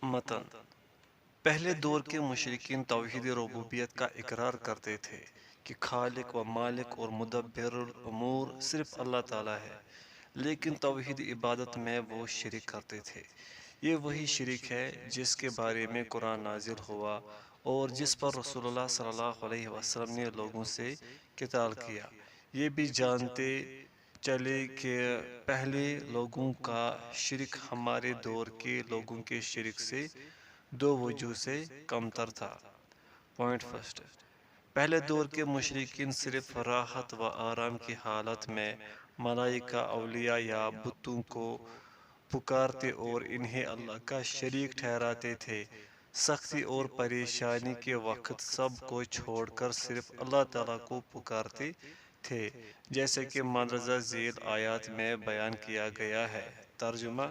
متن: پہلے دور کے مشرکین توحید ربوبیت کا اقرار کرتے تھے کہ خالق و مالک اور مدبر الامور صرف اللہ تعالیٰ ہے، لیکن توحید عبادت میں وہ شرک کرتے تھے۔ یہ وہی شرک ہے جس کے بارے میں قرآن نازل ہوا اور جس پر رسول اللہ صلی اللہ علیہ وسلم نے لوگوں سے قتال کیا۔ یہ بھی جانتے چلے کہ پہلے لوگوں کا شرک ہمارے دور کے لوگوں کے شرک سے دو وجہ سے کمتر تھا۔ پوائنٹ فرسٹ: پہلے دور کے مشرکین صرف راحت و آرام کی حالت میں ملائکہ، اولیاء یا بتوں کو پکارتے اور انہیں اللہ کا شریک ٹھہراتے تھے۔ سختی اور پریشانی کے وقت سب کو چھوڑ کر صرف اللہ تعالیٰ کو پکارتے تھے، جیسے کہ مندرجہ ذیل آیات میں بیان کیا گیا ہے۔ ترجمہ: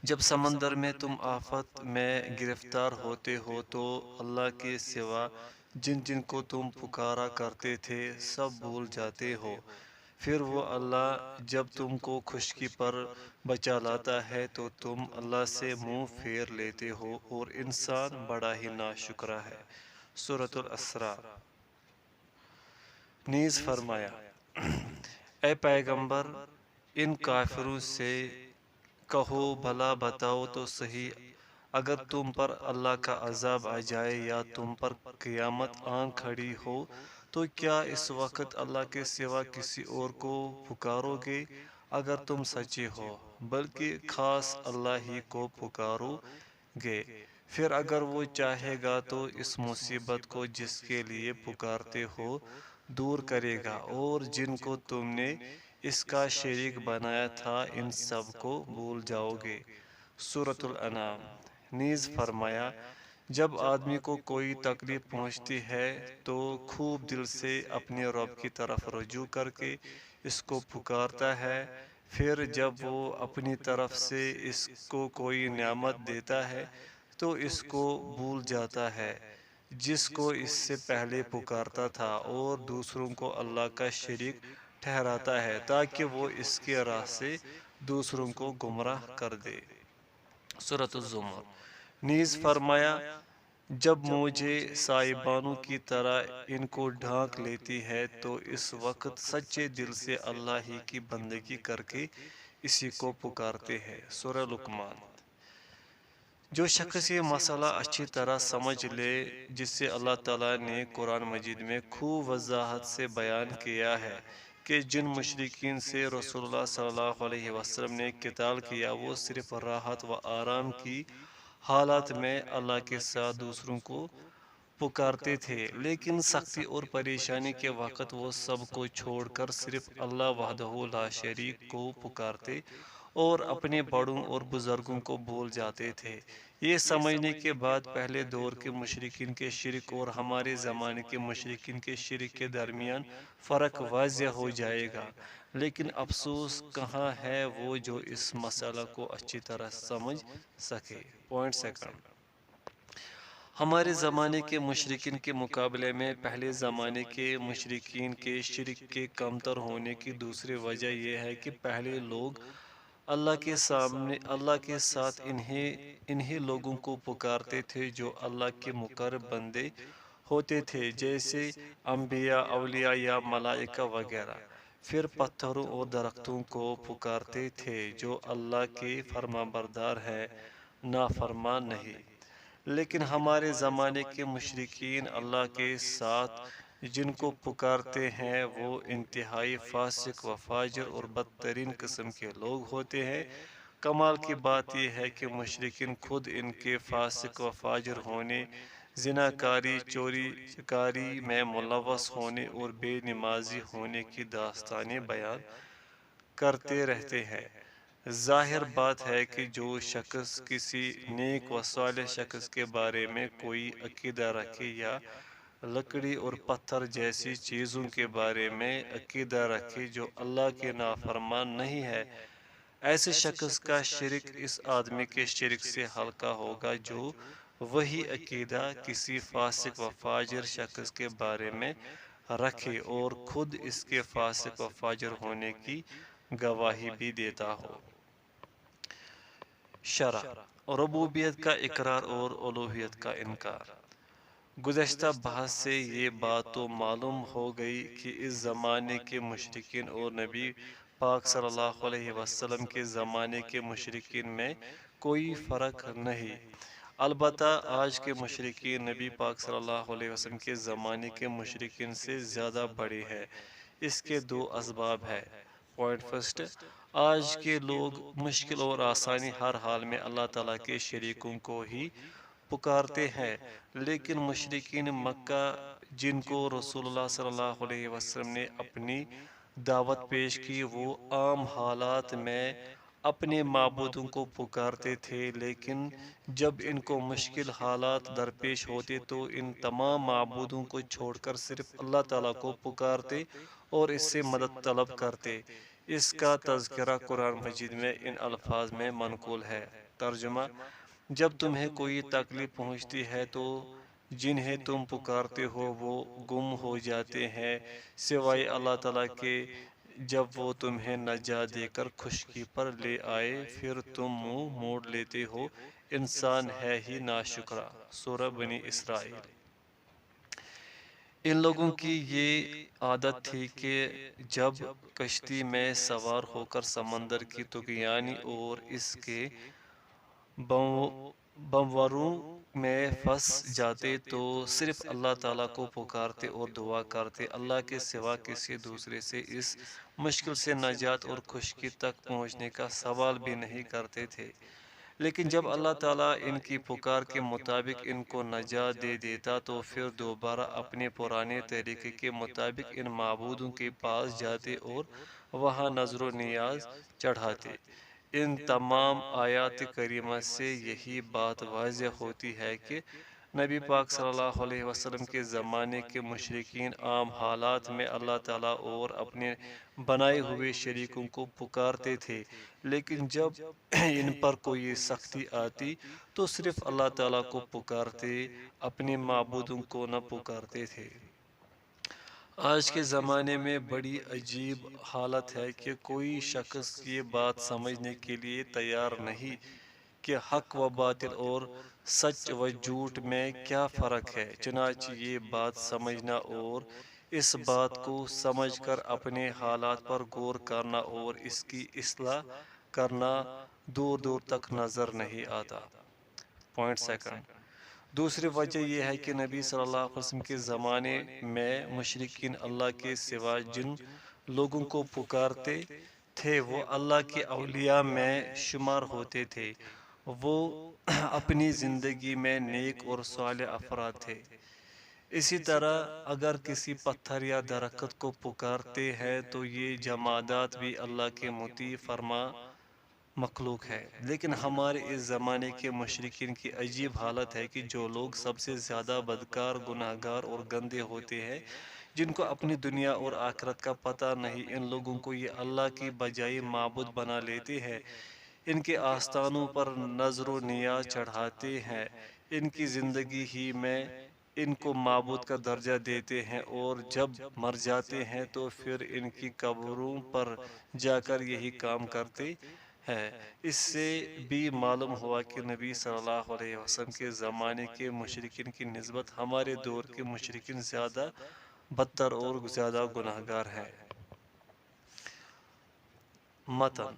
جب سمندر میں تم آفت میں گرفتار ہوتے ہو تو اللہ کے سوا جن جن کو تم پکارا کرتے تھے سب بھول جاتے ہو۔ پھر وہ اللہ جب تم کو خشکی پر بچا لاتا ہے تو تم اللہ سے منہ پھیر لیتے ہو اور انسان بڑا ہی ناشکرا ہے۔ سورۃ الاسراء۔ نیز فرمایا: اے پیغمبر، ان کافروں سے کہو بھلا بتاؤ تو صحیح، اگر تم پر اللہ کا عذاب آ جائے یا تم پر قیامت آن کھڑی ہو تو کیا اس وقت اللہ کے سوا کسی اور کو پکارو گے؟ اگر تم سچے ہو، بلکہ خاص اللہ ہی کو پکارو گے۔ پھر اگر وہ چاہے گا تو اس مصیبت کو جس کے لیے پکارتے ہو دور کرے گا، اور جن کو تم نے اس کا شریک بنایا تھا ان سب کو بھول جاؤ گے۔ سورۃ الانعام۔ نیز فرمایا: جب آدمی کو کوئی تکلیف پہنچتی ہے تو خوب دل سے اپنے رب کی طرف رجوع کر کے اس کو پکارتا ہے، پھر جب وہ اپنی طرف سے اس کو کوئی نعمت دیتا ہے تو اس کو بھول جاتا ہے جس کو اس سے پہلے پکارتا تھا، اور دوسروں کو اللہ کا شریک ٹھہراتا ہے تاکہ وہ اس کے راہ سے دوسروں کو گمراہ کر دے۔ سورۃ الزمر۔ نیز فرمایا: جب موجیں سائبانوں کی طرح ان کو ڈھانک لیتی ہے تو اس وقت سچے دل سے اللہ ہی کی بندگی کر کے اسی کو پکارتے ہیں۔ سورہ لقمان۔ جو شخص یہ مسئلہ اچھی طرح سمجھ لے، جسے اللہ تعالیٰ نے قرآن مجید میں خوب وضاحت سے بیان کیا ہے کہ جن مشرکین سے رسول اللہ صلی اللہ علیہ وسلم نے قتال کیا وہ صرف راحت و آرام کی حالات میں اللہ کے ساتھ دوسروں کو پکارتے تھے، لیکن سختی اور پریشانی کے وقت وہ سب کو چھوڑ کر صرف اللہ وحدہ لا شریک کو پکارتے اور اپنے بڑوں اور بزرگوں کو بھول جاتے تھے۔ یہ سمجھنے کے بعد پہلے دور کے مشرکین کے شرک اور ہمارے زمانے کے مشرکین کے شرک کے درمیان فرق واضح ہو جائے گا، لیکن افسوس کہاں ہے وہ جو اس مسئلہ کو اچھی طرح سمجھ سکے۔ پوائنٹ سیکنڈ: ہمارے زمانے کے مشرکین کے مقابلے میں پہلے زمانے کے مشرکین کے شرک کے کمتر ہونے کی دوسری وجہ یہ ہے کہ پہلے لوگ اللہ کے ساتھ انہی لوگوں کو پکارتے تھے جو اللہ کے مقرب بندے ہوتے تھے، جیسے انبیاء، اولیاء یا ملائکہ وغیرہ۔ پھر پتھروں اور درختوں کو پکارتے تھے جو اللہ کے فرمانبردار ہیں، نافرمان نہیں۔ لیکن ہمارے زمانے کے مشرکین اللہ کے ساتھ جن کو پکارتے ہیں وہ انتہائی فاسق و فاجر اور بدترین قسم کے لوگ ہوتے ہیں۔ کمال کی بات یہ ہے کہ مشرکین خود ان کے فاسق و فاجر ہونے، زناکاری، چوری چکاری میں ملوث ہونے اور بے نمازی ہونے کی داستانیں بیان کرتے رہتے ہیں۔ ظاہر بات ہے کہ جو شخص کسی نیک و صالح شخص کے بارے میں کوئی عقیدہ رکھے یا لکڑی اور پتھر جیسی چیزوں کے بارے میں عقیدہ رکھے جو اللہ کے نافرمان نہیں ہے، ایسے شخص کا شرک اس آدمی کے شرک سے ہلکا ہوگا جو وہی عقیدہ کسی فاسق و فاجر شخص کے بارے میں رکھے اور خود اس کے فاسق و فاجر ہونے کی گواہی بھی دیتا ہو۔ شرح: ربوبیت کا اقرار اور الوہیت کا انکار۔ گزشتہ بحث سے یہ بات تو معلوم ہو گئی کہ اس زمانے کے مشرکین اور نبی پاک صلی اللہ علیہ وسلم کے زمانے کے مشرکین میں کوئی فرق نہیں۔ البتہ آج کے مشرکین نبی پاک صلی اللہ علیہ وسلم کے زمانے کے مشرکین سے زیادہ بڑے ہیں۔ اس کے دو اسباب ہیں۔ پوائنٹ فرسٹ، آج کے لوگ مشکل اور آسانی ہر حال میں اللہ تعالیٰ کے شریکوں کو ہی پکارتے ہیں، لیکن مشرکین مکہ جن کو رسول اللہ صلی اللہ علیہ وسلم نے اپنی دعوت پیش کی، وہ عام حالات میں اپنے معبودوں کو پکارتے تھے، لیکن جب ان کو مشکل حالات درپیش ہوتے تو ان تمام معبودوں کو چھوڑ کر صرف اللہ تعالیٰ کو پکارتے اور اس سے مدد طلب کرتے۔ اس کا تذکرہ قرآن مجید میں ان الفاظ میں منقول ہے۔ ترجمہ: جب تمہیں کوئی تکلیف پہنچتی ہے تو جنہیں تم پکارتے ہو وہ گم ہو جاتے ہیں سوائے اللہ تعالیٰ کے۔ جب وہ تمہیں نجات دے کر خشکی پر لے آئے پھر تم منہ موڑ لیتے ہو، انسان ہے ہی ناشکرا۔ سورہ بنی اسرائیل۔ ان لوگوں کی یہ عادت تھی کہ جب کشتی میں سوار ہو کر سمندر کی طغیانی اور اس کے بموروں میں پھنس جاتے تو صرف اللہ تعالیٰ کو پکارتے اور دعا کرتے، اللہ کے سوا کسی دوسرے سے اس مشکل سے نجات اور خشکی تک پہنچنے کا سوال بھی نہیں کرتے تھے۔ لیکن جب اللہ تعالیٰ ان کی پکار کے مطابق ان کو نجات دے دیتا تو پھر دوبارہ اپنے پرانے طریقے کے مطابق ان معبودوں کے پاس جاتے اور وہاں نذر و نیاز چڑھاتے۔ ان تمام آیات کریمہ سے یہی بات واضح ہوتی ہے کہ نبی پاک صلی اللہ علیہ وسلم کے زمانے کے مشرکین عام حالات میں اللہ تعالیٰ اور اپنے بنائے ہوئے شریکوں کو پکارتے تھے، لیکن جب ان پر کوئی سختی آتی تو صرف اللہ تعالیٰ کو پکارتے، اپنے معبودوں کو نہ پکارتے تھے۔ آج کے زمانے میں بڑی عجیب حالت ہے کہ کوئی شخص یہ بات سمجھنے کے لیے تیار نہیں کہ حق و باطل اور سچ و جھوٹ میں کیا فرق ہے۔ چنانچہ یہ بات سمجھنا اور اس بات کو سمجھ کر اپنے حالات پر غور کرنا اور اس کی اصلاح کرنا دور دور تک نظر نہیں آتا۔ پوائنٹ سیکنڈ، دوسری وجہ یہ ہے کہ نبی صلی اللہ علیہ وسلم کے زمانے میں مشرکین اللہ کے سوا جن لوگوں کو پکارتے تھے وہ اللہ کے اولیاء میں شمار ہوتے تھے۔ وہ اپنی زندگی میں نیک اور صالح افراد تھے۔ اسی طرح اگر کسی پتھر یا درخت کو پکارتے ہیں تو یہ جمادات بھی اللہ کے مطیع فرما مخلوق ہے۔ لیکن ہمارے اس زمانے کے مشرکین کی عجیب حالت ہے کہ جو لوگ سب سے زیادہ بدکار، گناہگار اور گندے ہوتے ہیں، جن کو اپنی دنیا اور آخرت کا پتہ نہیں، ان لوگوں کو یہ اللہ کی بجائے معبود بنا لیتے ہیں، ان کے آستانوں پر نذر و نیاز چڑھاتے ہیں، ان کی زندگی ہی میں ان کو معبود کا درجہ دیتے ہیں اور جب مر جاتے ہیں تو پھر ان کی قبروں پر جا کر یہی کام کرتے ہے۔ اس سے بھی معلوم ہوا کہ نبی صلی اللہ علیہ وسلم کے زمانے کے مشرکین کی نسبت ہمارے دور کے مشرکین زیادہ بدتر اور زیادہ گناہگار ہیں۔ متن: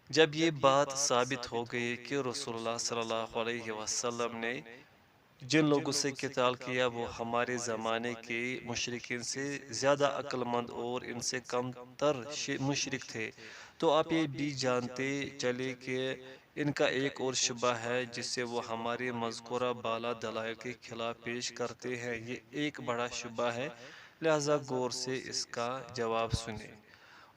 جب یہ بات ثابت ہو گئی کہ رسول اللہ صلی اللہ علیہ وسلم نے جن لوگوں سے قتال کیا وہ ہمارے زمانے کے مشرکین سے زیادہ عقل مند اور ان سے کم تر مشرک تھے، تو آپ یہ بھی جانتے چلے کہ ان کا ایک اور شبہ ہے جس سے وہ ہمارے مذکورہ بالا دلائل کے خلاف پیش کرتے ہیں۔ یہ ایک بڑا شبہ ہے، لہذا غور سے اس کا جواب سنیں۔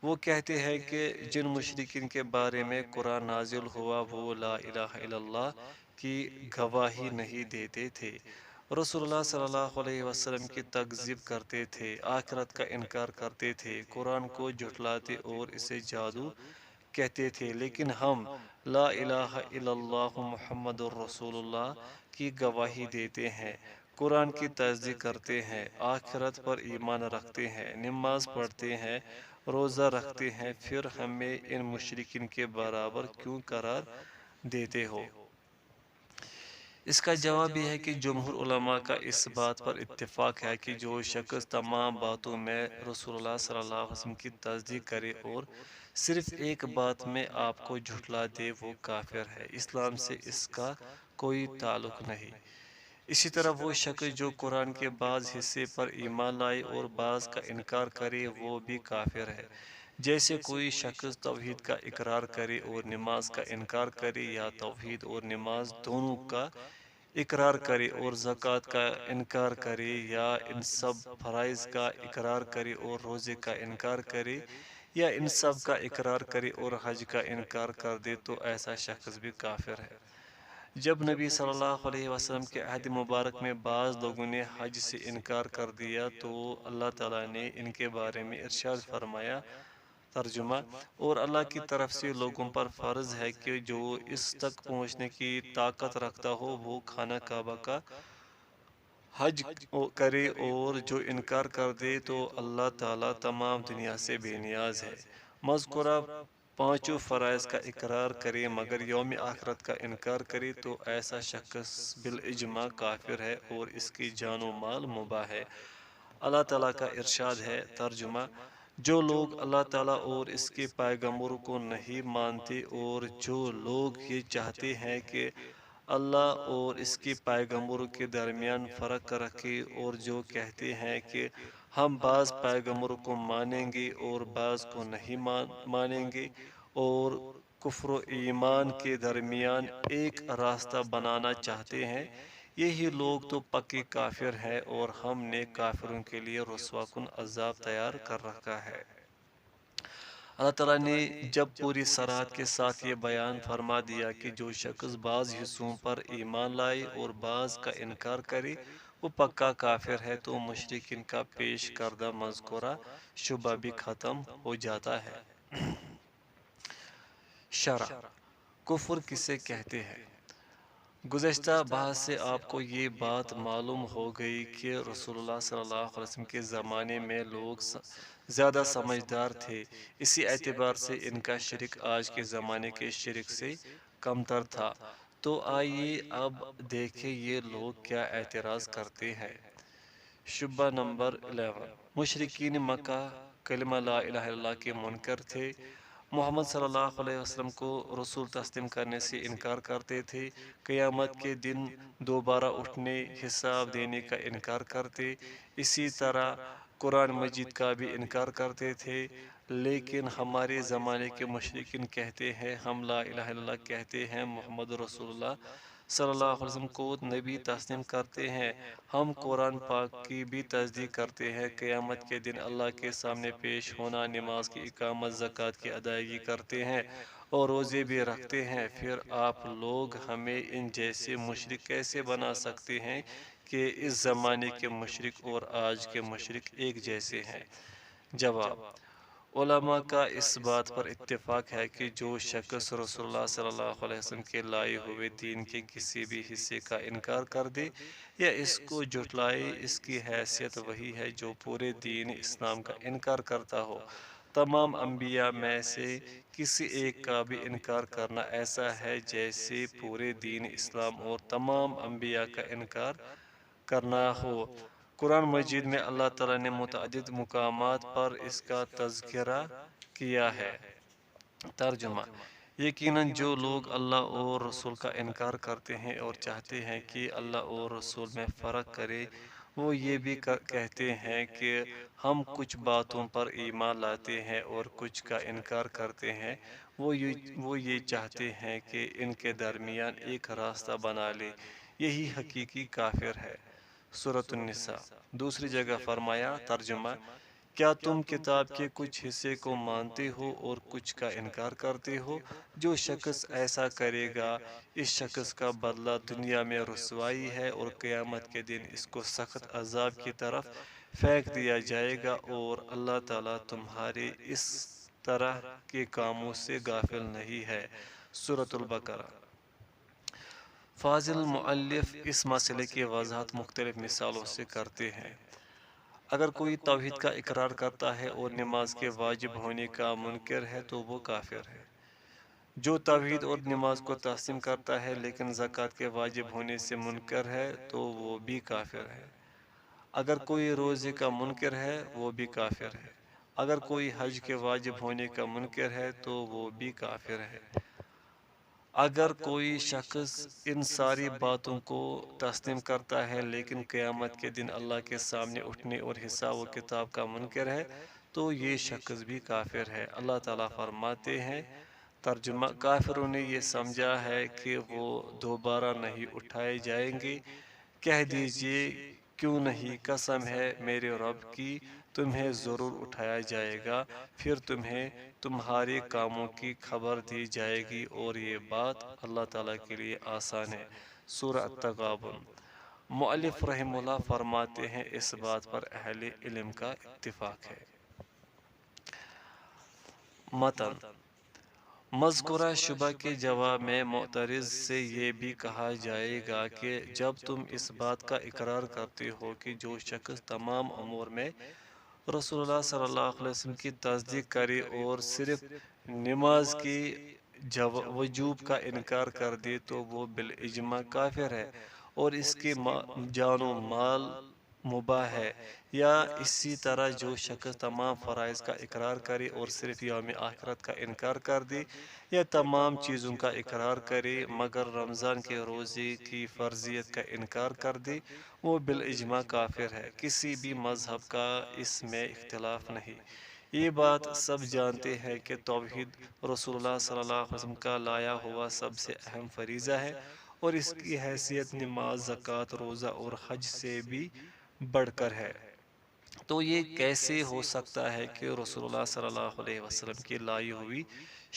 وہ کہتے ہیں کہ جن مشرکین کے بارے میں قرآن نازل ہوا وہ لا الہ الا اللہ کی گواہی نہیں دیتے تھے، رسول اللہ صلی اللہ علیہ وسلم کی تکذیب کرتے تھے، آخرت کا انکار کرتے تھے، قرآن کو جھٹلاتے اور اسے جادو کہتے تھے، لیکن ہم لا الہ الا اللہ محمد الرسول اللہ کی گواہی دیتے ہیں، قرآن کی تصدیق کرتے ہیں، آخرت پر ایمان رکھتے ہیں، نماز پڑھتے ہیں، روزہ رکھتے ہیں، پھر ہمیں ان مشرکین کے برابر کیوں قرار دیتے ہو؟ اس کا جواب یہ ہے کہ جمہور علماء کا اس بات پر اتفاق ہے کہ جو شخص تمام باتوں میں رسول اللہ صلی اللہ علیہ وسلم کی تصدیق کرے اور صرف ایک بات میں آپ کو جھٹلا دے وہ کافر ہے، اسلام سے اس کا کوئی تعلق نہیں۔ اسی طرح وہ شخص جو قرآن کے بعض حصے پر ایمان لائے اور بعض کا انکار کرے وہ بھی کافر ہے۔ جیسے کوئی شخص توحید کا اقرار کرے اور نماز کا انکار کرے، یا توحید اور نماز دونوں کا اقرار کرے اور زکوٰۃ کا انکار کرے، یا ان سب فرائض کا اقرار کرے اور روزے کا انکار کرے، یا ان سب کا اقرار کرے اور حج کا انکار کر دے تو ایسا شخص بھی کافر ہے۔ جب نبی صلی اللہ علیہ وسلم کے عہد مبارک میں بعض لوگوں نے حج سے انکار کر دیا تو اللہ تعالیٰ نے ان کے بارے میں ارشاد فرمایا، ترجمہ: اور اللہ کی طرف سے لوگوں پر فرض ہے کہ جو اس تک پہنچنے کی طاقت رکھتا ہو وہ خانہ کعبہ کا حج کرے، اور جو انکار کر دے تو اللہ تعالیٰ تمام دنیا سے بے نیاز ہے۔ مذکورہ پانچوں فرائض کا اقرار کرے مگر یوم آخرت کا انکار کرے تو ایسا شخص بالاجماع کافر ہے اور اس کی جان و مال مباح ہے۔ اللہ تعالیٰ کا ارشاد ہے، ترجمہ: جو لوگ اللہ تعالیٰ اور اس کے پیغمبروں کو نہیں مانتے اور جو لوگ یہ چاہتے ہیں کہ اللہ اور اس کے پیغمبروں کے درمیان فرق رکھے، اور جو کہتے ہیں کہ ہم بعض پیغمبروں کو مانیں گے اور بعض کو نہیں مانیں گے، اور کفر و ایمان کے درمیان ایک راستہ بنانا چاہتے ہیں، یہی لوگ تو پکے کافر ہیں اور ہم نے کافروں کے لیے رسوا کن عذاب تیار کر رکھا ہے۔ اللہ تعالیٰ نے جب پوری صراحت کے ساتھ یہ بیان فرما دیا کہ جو شخص بعض حصوں پر ایمان لائے اور بعض کا انکار کرے وہ پکا کافر ہے، تو مشرکین کا پیش کردہ مذکورہ شبہ بھی ختم ہو جاتا ہے۔ شرح: کفر کسے کہتے ہیں؟ گزشتہ بحث سے آپ کو یہ بات معلوم ہو گئی کہ رسول اللہ صلی اللہ علیہ وسلم کے زمانے میں لوگ زیادہ سمجھدار تھے، اسی اعتبار سے ان کا شرک آج کے زمانے کے شرک سے کمتر تھا۔ تو آئیے اب دیکھیں یہ لوگ کیا اعتراض کرتے ہیں۔ شبہ نمبر 11: مشرکین مکہ کلمہ لا الہ الا اللہ کے منکر تھے، محمد صلی اللہ علیہ وسلم کو رسول تسلیم کرنے سے انکار کرتے تھے، قیامت کے دن دوبارہ اٹھنے، حساب دینے کا انکار کرتے، اسی طرح قرآن مجید کا بھی انکار کرتے تھے۔ لیکن ہمارے زمانے کے مشرکین کہتے ہیں ہم لا الہ الا اللہ کہتے ہیں، محمد رسول اللہ صلی اللہ علیہ وسلم کو نبی تسلیم کرتے ہیں، ہم قرآن پاک کی بھی تصدیق کرتے ہیں، قیامت کے دن اللہ کے سامنے پیش ہونا، نماز کی اقامت، زکوٰۃ کی ادائیگی کرتے ہیں اور روزے بھی رکھتے ہیں، پھر آپ لوگ ہمیں ان جیسے مشرک کیسے بنا سکتے ہیں کہ اس زمانے کے مشرک اور آج کے مشرک ایک جیسے ہیں؟ جواب: علماء کا اس بات پر اتفاق ہے کہ جو شخص رسول اللہ صلی اللہ علیہ وسلم کے لائے ہوئے دین کے کسی بھی حصے کا انکار کر دے یا اس کو جھٹلائے، اس کی حیثیت وہی ہے جو پورے دین اسلام کا انکار کرتا ہو۔ تمام انبیاء میں سے کسی ایک کا بھی انکار کرنا ایسا ہے جیسے پورے دین اسلام اور تمام انبیاء کا انکار کرنا ہو۔ قرآن مجید میں اللہ تعالیٰ نے متعدد مقامات پر اس کا تذکرہ کیا ہے۔ ترجمہ: یقیناً جو لوگ اللہ اور رسول کا انکار کرتے ہیں اور چاہتے ہیں کہ اللہ اور رسول میں فرق کرے، وہ یہ بھی کہتے ہیں کہ ہم کچھ باتوں پر ایمان لاتے ہیں اور کچھ کا انکار کرتے ہیں، وہ یہ چاہتے ہیں کہ ان کے درمیان ایک راستہ بنا لے، یہی حقیقی کافر ہے۔ سورۃ النساء۔ دوسری جگہ فرمایا، ترجمہ: کیا تم کتاب کے کچھ حصے کو مانتے ہو اور کچھ کا انکار کرتے ہو؟ جو شخص ایسا کرے گا اس شخص کا بدلہ دنیا میں رسوائی ہے اور قیامت کے دن اس کو سخت عذاب کی طرف پھینک دیا جائے گا، اور اللہ تعالیٰ تمہارے اس طرح کے کاموں سے غافل نہیں ہے۔ سورۃ البقرہ۔ فاضل مؤلف اس مسئلے کی وضاحت مختلف مثالوں سے کرتے ہیں۔ اگر کوئی توحید کا اقرار کرتا ہے اور نماز کے واجب ہونے کا منکر ہے تو وہ کافر ہے۔ جو توحید اور نماز کو تسلیم کرتا ہے لیکن زکوٰۃ کے واجب ہونے سے منکر ہے تو وہ بھی کافر ہے۔ اگر کوئی روزے کا منکر ہے وہ بھی کافر ہے۔ اگر کوئی حج کے واجب ہونے کا منکر ہے تو وہ بھی کافر ہے۔ اگر کوئی شخص ان ساری باتوں کو تسلیم کرتا ہے لیکن قیامت کے دن اللہ کے سامنے اٹھنے اور حساب و کتاب کا منکر ہے تو یہ شخص بھی کافر ہے۔ اللہ تعالیٰ فرماتے ہیں ترجمہ، کافروں نے یہ سمجھا ہے کہ وہ دوبارہ نہیں اٹھائے جائیں گے، کہہ دیجئے کیوں نہیں، قسم ہے میرے رب کی تمہیں ضرور اٹھایا جائے گا، پھر تمہیں تمہارے کاموں کی خبر دی جائے گی اور یہ بات اللہ تعالیٰ کے لیے آسان ہے۔ سورہ التغابن۔ مؤلف رحمہ اللہ فرماتے ہیں اس بات پر اہل علم کا اتفاق ہے۔ متن مذکورہ شبہ کے جواب میں معترض سے یہ بھی کہا جائے گا کہ جب تم اس بات کا اقرار کرتے ہو کہ جو شخص تمام امور میں رسول اللہ صلی اللہ علیہ وسلم کی تصدیق کرے اور صرف نماز کے وجوب کا انکار کر دے تو وہ بالاجماع کافر ہے اور اس کے جان و مال مباح ہے، یا اسی طرح جو شخص تمام فرائض کا اقرار کرے اور صرف یوم آخرت کا انکار کر دے یا تمام چیزوں کا اقرار کرے مگر رمضان کے روزے کی فرضیت کا انکار کر دے وہ بالاجماع کافر ہے۔ کسی بھی مذہب کا اس میں اختلاف نہیں۔ یہ بات سب جانتے ہیں کہ توحید رسول اللہ صلی اللہ علیہ وسلم کا لایا ہوا سب سے اہم فریضہ ہے اور اس کی حیثیت نماز، زکوٰۃ، روزہ اور حج سے بھی بڑھ کر ہے۔ تو یہ کیسے ہو سکتا ہے کہ رسول اللہ صلی اللہ علیہ وسلم کی لائی ہوئی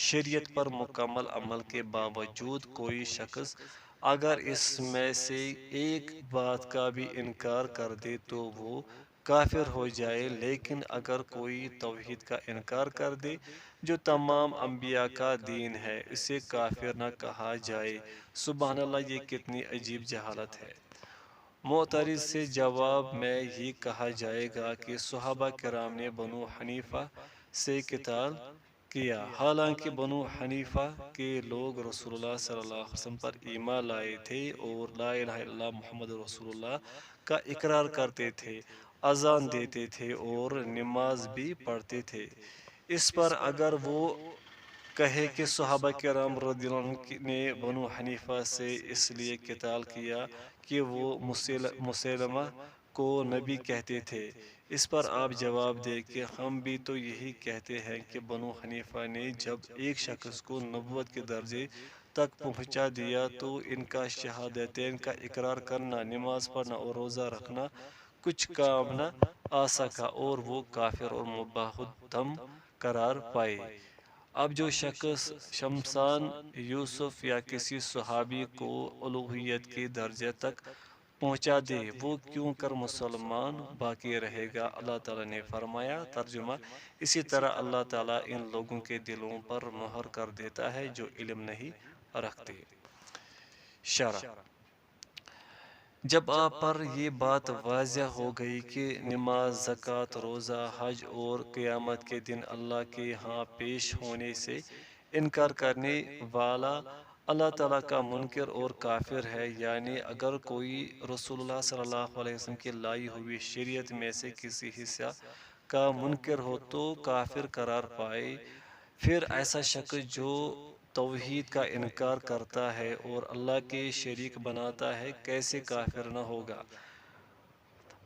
شریعت پر مکمل عمل کے باوجود کوئی شخص اگر اس میں سے ایک بات کا بھی انکار کر دے تو وہ کافر ہو جائے، لیکن اگر کوئی توحید کا انکار کر دے جو تمام انبیاء کا دین ہے اسے کافر نہ کہا جائے؟ سبحان اللہ، یہ کتنی عجیب جہالت ہے۔ معترض سے جواب میں یہ کہا جائے گا کہ صحابہ کرام نے بنو حنیفہ سے قتال کیا، حالانکہ بنو حنیفہ کے لوگ رسول اللہ صلی اللہ علیہ وسلم پر ایمان لائے تھے اور لا الہ الا اللہ محمد رسول اللہ کا اقرار کرتے تھے، اذان دیتے تھے اور نماز بھی پڑھتے تھے۔ اس پر اگر وہ کہے کہ صحابہ کرام رضی اللہ عنہ نے بنو حنیفہ سے اس لیے قتال کیا کہ وہ مسلمہ کو نبی کہتے تھے، اس پر آپ جواب دیں کہ ہم بھی تو یہی کہتے ہیں کہ بنو حنیفہ نے جب ایک شخص کو نبوت کے درجے تک پہنچا دیا تو ان کا شہادتین کا اقرار کرنا، نماز پڑھنا اور روزہ رکھنا کچھ کام نہ آ سکا اور وہ کافر اور مباح الدم قرار پائے۔ اب جو شخص شمسان یوسف یا کسی صحابی کو الوہیت کے درجے تک پہنچا دے وہ کیوں کر مسلمان باقی رہے گا؟ اللہ تعالیٰ نے فرمایا ترجمہ، اسی طرح اللہ تعالیٰ ان لوگوں کے دلوں پر مہر کر دیتا ہے جو علم نہیں رکھتے۔ شرح: جب آپ پر یہ بات واضح ہو گئی کہ نماز، زکوٰۃ، روزہ، حج اور قیامت کے دن اللہ کے ہاں پیش ہونے سے انکار کرنے والا اللہ تعالیٰ کا منکر اور کافر ہے، یعنی اگر کوئی رسول اللہ صلی اللہ علیہ وسلم کی لائی ہوئی شریعت میں سے کسی حصہ کا منکر ہو تو کافر قرار پائے، پھر ایسا شخص جو توحید کا انکار کرتا ہے اور اللہ کے شریک بناتا ہے کیسے کافر نہ ہوگا؟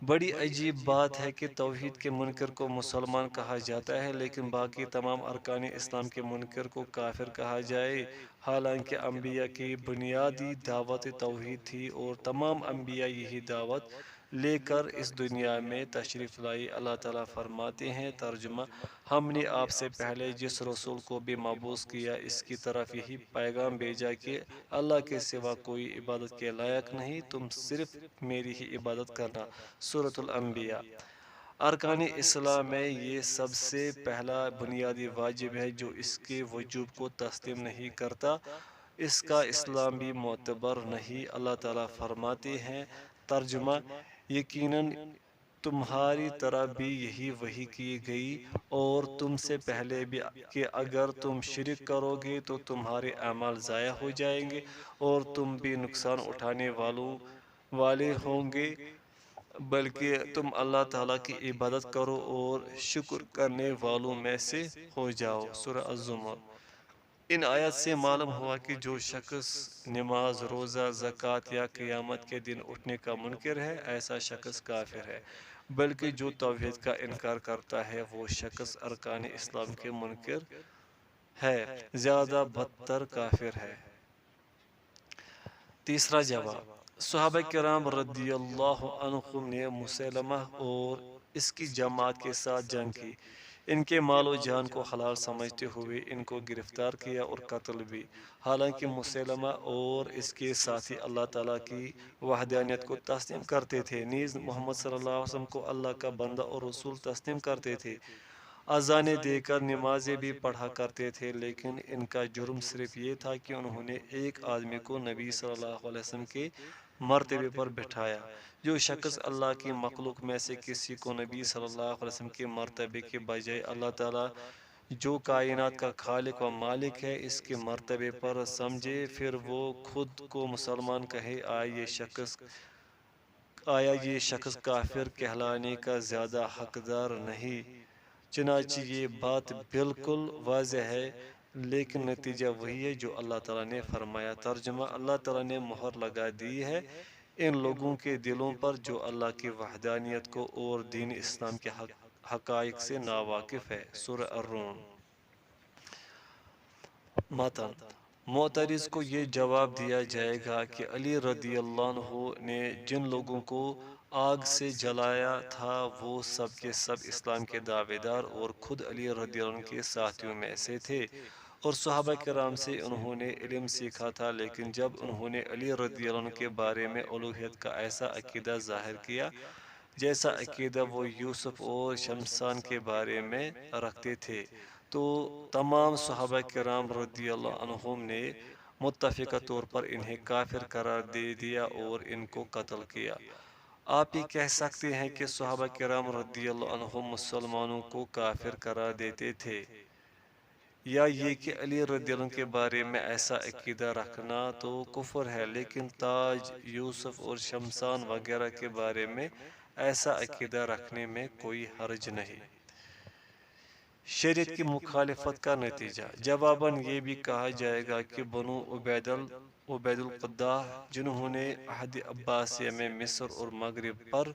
بڑی عجیب بات ہے کہ توحید کے منکر کو مسلمان کہا جاتا ہے لیکن باقی تمام ارکان اسلام کے منکر کو کافر کہا جائے، حالانکہ انبیاء کی بنیادی دعوت توحید تھی اور تمام انبیاء یہی دعوت لے کر اس دنیا میں تشریف لائے۔ اللہ تعالیٰ فرماتے ہیں ترجمہ، ہم نے آپ سے پہلے جس رسول کو بھی مبعوث کیا اس کی طرف یہی پیغام بھیجا کہ اللہ کے سوا کوئی عبادت کے لائق نہیں، تم صرف میری ہی عبادت کرنا۔ سورۃ الانبیاء۔ ارکان اسلام میں یہ سب سے پہلا بنیادی واجب ہے، جو اس کے وجوب کو تسلیم نہیں کرتا اس کا اسلام بھی معتبر نہیں۔ اللہ تعالیٰ فرماتے ہیں ترجمہ، یقیناً تمہاری طرح بھی یہی وحی کی گئی اور تم سے پہلے بھی کہ اگر تم شرک کرو گے تو تمہارے اعمال ضائع ہو جائیں گے اور تم بھی نقصان اٹھانے والے ہوں گے، بلکہ تم اللہ تعالیٰ کی عبادت کرو اور شکر کرنے والوں میں سے ہو جاؤ۔ سورہ الزمر۔ ان آیات سے معلوم ہوا کہ جو شخص نماز، روزہ، زکوٰۃ یا قیامت کے دن اٹھنے کا منکر ہے، ایسا شخص کافر ہے، بلکہ جو توحید کا انکار کرتا ہے وہ شخص ارکان اسلام کے منکر ہے، زیادہ بدتر کافر ہے۔ تیسرا جواب، صحابہ کرام رضی اللہ عنہم نے مسیلمہ اور اس کی جماعت کے ساتھ جنگ کی، ان کے مال و جان کو حلال سمجھتے ہوئے ان کو گرفتار کیا اور قتل بھی، حالانکہ مسیلمہ اور اس کے ساتھی اللہ تعالیٰ کی وحدانیت کو تسلیم کرتے تھے، نیز محمد صلی اللہ علیہ وسلم کو اللہ کا بندہ اور رسول تسلیم کرتے تھے، اذانیں دے کر نمازیں بھی پڑھا کرتے تھے، لیکن ان کا جرم صرف یہ تھا کہ انہوں نے ایک آدمی کو نبی صلی اللہ علیہ وسلم کے مرتبے پر بٹھایا۔ جو شخص اللہ کی مخلوق میں سے کسی کو نبی صلی اللہ علیہ وسلم کے مرتبے کے بجائے اللہ تعالیٰ جو کائنات کا خالق و مالک ہے اس کے مرتبے پر سمجھے، پھر وہ خود کو مسلمان کہے، آیا یہ شخص کافر کہلانے کا زیادہ حقدار نہیں؟ چنانچہ یہ بات بالکل واضح ہے، لیکن نتیجہ وہی ہے جو اللہ تعالیٰ نے فرمایا۔ ترجمہ، اللہ تعالیٰ نے مہر لگا دی ہے ان لوگوں کے دلوں پر جو اللہ کی وحدانیت کو اور دین اسلام کے حقائق سے ناواقف ہے۔ سورہ الروم۔ متن، معترض کو یہ جواب دیا جائے گا کہ علی رضی اللہ عنہ نے جن لوگوں کو آگ سے جلایا تھا وہ سب کے سب اسلام کے دعوے دار اور خود علی رضی اللہ عنہ کے ساتھیوں میں سے تھے، اور صحابہ کرام سے انہوں نے علم سیکھا تھا، لیکن جب انہوں نے علی رضی اللہ عنہ کے بارے میں الوہیت کا ایسا عقیدہ ظاہر کیا جیسا عقیدہ وہ یوسف اور شمسان کے بارے میں رکھتے تھے، تو تمام صحابہ کرام رضی اللہ عنہم نے متفقہ طور پر انہیں کافر قرار دے دیا اور ان کو قتل کیا۔ آپ یہ کہہ سکتے ہیں کہ صحابہ کرام رضی اللہ عنہم مسلمانوں کو کافر قرار دیتے تھے، یا یہ کہ علی رضی اللہ عنہ کے بارے میں ایسا عقیدہ رکھنا تو کفر ہے، لیکن تاج، یوسف اور شمسان وغیرہ کے بارے میں ایسا عقیدہ رکھنے میں کوئی حرج نہیں۔ شریعت کی مخالفت کا نتیجہ، جواباً یہ بھی کہا جائے گا کہ بنو عبید القداح جنہوں نے عہد عباسیہ میں مصر اور مغرب پر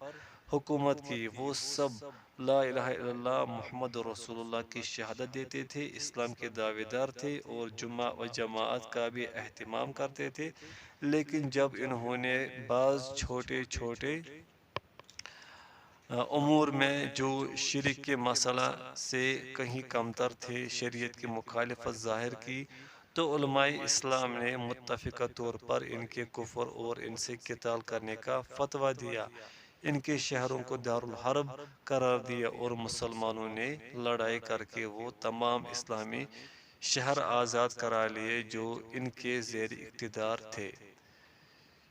حکومت کی، وہ سب لا الہ الا اللہ محمد رسول اللہ کی شہادت دیتے تھے، اسلام کے دعوے دار تھے اور جمعہ و جماعت کا بھی اہتمام کرتے تھے، لیکن جب انہوں نے بعض چھوٹے چھوٹے امور میں جو شرک کے مسئلہ سے کہیں کمتر تھے شریعت کی مخالفت ظاہر کی، تو علماء اسلام نے متفقہ طور پر ان کے کفر اور ان سے قتال کرنے کا فتویٰ دیا، ان کے شہروں کو دارالحرب قرار دیا اور مسلمانوں نے لڑائی کر کے وہ تمام اسلامی شہر آزاد کرا لیے جو ان کے زیر اقتدار تھے۔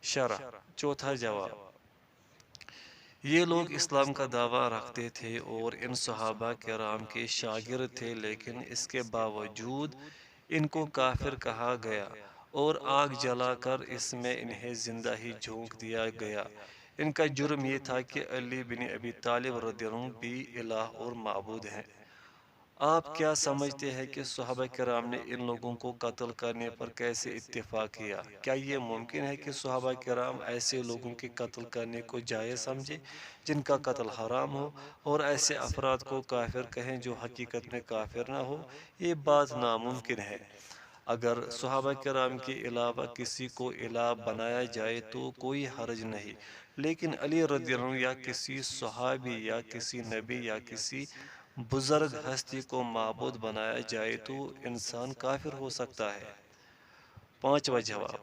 شرح، چوتھا جواب، یہ لوگ اسلام کا دعویٰ رکھتے تھے اور ان صحابہ کرام کے شاگرد تھے، لیکن اس کے باوجود ان کو کافر کہا گیا اور آگ جلا کر اس میں انہیں زندہ ہی جھونک دیا گیا۔ ان کا جرم یہ تھا کہ علی بن ابی طالب رضی اللہ عنہ بھی الہ اور معبود ہیں۔ آپ کیا سمجھتے ہیں کہ صحابہ کرام نے ان لوگوں کو قتل کرنے پر کیسے اتفاق کیا؟ کیا یہ ممکن ہے کہ صحابہ کرام ایسے لوگوں کے قتل کرنے کو جائز سمجھے جن کا قتل حرام ہو، اور ایسے افراد کو کافر کہیں جو حقیقت میں کافر نہ ہو؟ یہ بات ناممکن ہے۔ اگر صحابہ کرام کے علاوہ کسی کو الہ بنایا جائے تو کوئی حرج نہیں، لیکن علی رضی اللہ عنہ یا کسی صحابی یا کسی نبی یا کسی بزرگ ہستی کو معبود بنایا جائے تو انسان کافر ہو سکتا ہے۔ پانچواں جواب،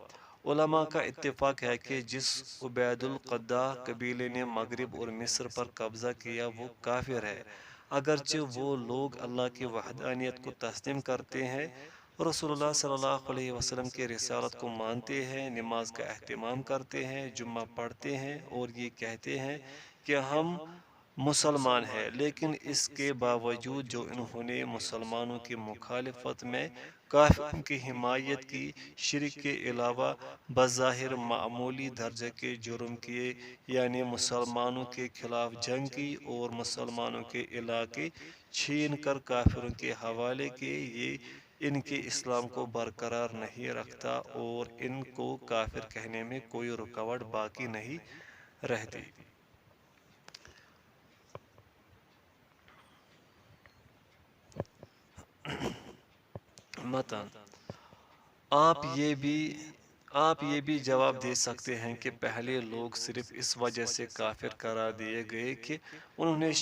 علماء کا اتفاق ہے کہ جس عبید القداح قبیلے نے مغرب اور مصر پر قبضہ کیا وہ کافر ہے، اگرچہ وہ لوگ اللہ کی وحدانیت کو تسلیم کرتے ہیں، رسول اللہ صلی اللہ علیہ وسلم کے رسالت کو مانتے ہیں، نماز کا اہتمام کرتے ہیں، جمعہ پڑھتے ہیں اور یہ کہتے ہیں کہ ہم مسلمان ہے، لیکن اس کے باوجود جو انہوں نے مسلمانوں کی مخالفت میں کافروں کی حمایت کی، شرک کے علاوہ بظاہر معمولی درجے کے جرم کیے، یعنی مسلمانوں کے خلاف جنگ کی اور مسلمانوں کے علاقے چھین کر کافروں کے حوالے کیے، یہ ان کے اسلام کو برقرار نہیں رکھتا اور ان کو کافر کہنے میں کوئی رکاوٹ باقی نہیں رہتی۔ متن آپ یہ بھی جواب دے سکتے ہیں کہ پہلے لوگ صرف اس وجہ سے کافر قرار دیے گئے کہ انہوں نے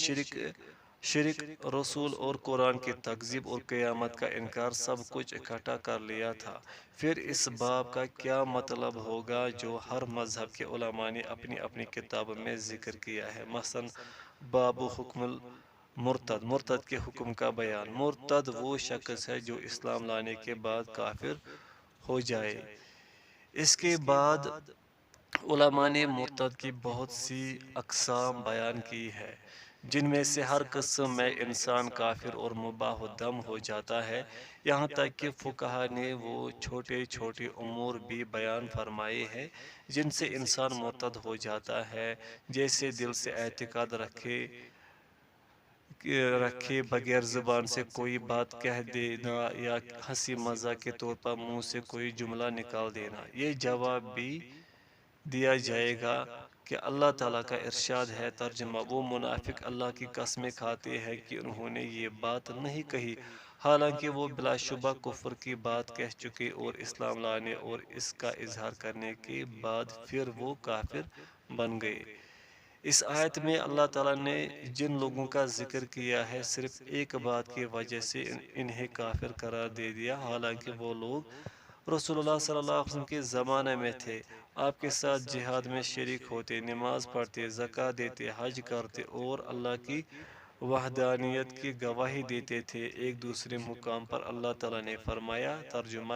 شرک، رسول اور قرآن کی تکذیب اور قیامت کا انکار سب کچھ اکٹھا کر لیا تھا۔ پھر اس باب کا کیا مطلب ہوگا جو ہر مذہب کے علماء نے اپنی اپنی کتابوں میں ذکر کیا ہے؟ مثلا باب حکم مرتد کے حکم کا بیان۔ مرتد وہ شخص ہے جو اسلام لانے کے بعد کافر ہو جائے۔ اس کے بعد علماء نے مرتد کی بہت سی اقسام بیان کی ہے، جن میں سے ہر قسم میں انسان کافر اور مباح الدم ہو جاتا ہے۔ یہاں تک کہ فقہا نے وہ چھوٹے چھوٹے امور بھی بیان فرمائے ہیں جن سے انسان مرتد ہو جاتا ہے، جیسے دل سے اعتقاد رکھے بغیر زبان سے کوئی بات کہہ دینا یا ہنسی مذاق کے طور پر منہ سے کوئی جملہ نکال دینا۔ یہ جواب بھی دیا جائے گا کہ اللہ تعالیٰ کا ارشاد ہے، ترجمہ: وہ منافق اللہ کی قسمیں کھاتے ہیں کہ انہوں نے یہ بات نہیں کہی، حالانکہ وہ بلا شبہ کفر کی بات کہہ چکے، اور اسلام لانے اور اس کا اظہار کرنے کے بعد پھر وہ کافر بن گئے۔ اس آیت میں اللہ تعالیٰ نے جن لوگوں کا ذکر کیا ہے، صرف ایک بات کی وجہ سے انہیں کافر قرار دے دیا، حالانکہ وہ لوگ رسول اللہ صلی اللہ علیہ وسلم کے زمانے میں تھے، آپ کے ساتھ جہاد میں شریک ہوتے، نماز پڑھتے، زکوٰۃ دیتے، حج کرتے اور اللہ کی وحدانیت کی گواہی دیتے تھے۔ ایک دوسرے مقام پر اللہ تعالیٰ نے فرمایا، ترجمہ: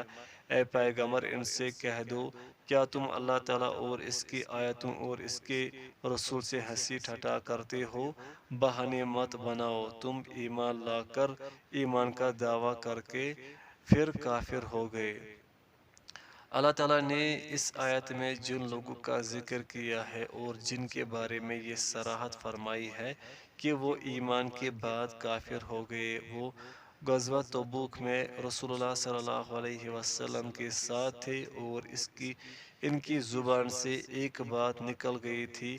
اے پیغمبر، ان سے کہہ دو، کیا تم اللہ تعالیٰ اور اس کی آیتوں اور اس کے رسول سے ہنسی ٹھٹا کرتے ہو؟ بہانے مت بناؤ، تم ایمان لا کر ایمان کا دعویٰ کر کے پھر کافر ہو گئے۔ اللہ تعالیٰ نے اس آیت میں جن لوگوں کا ذکر کیا ہے اور جن کے بارے میں یہ صراحت فرمائی ہے کہ وہ ایمان کے بعد کافر ہو گئے، وہ غزوہ تبوک میں رسول اللہ صلی اللہ علیہ وسلم کے ساتھ تھے اور ان کی زبان سے ایک بات نکل گئی تھی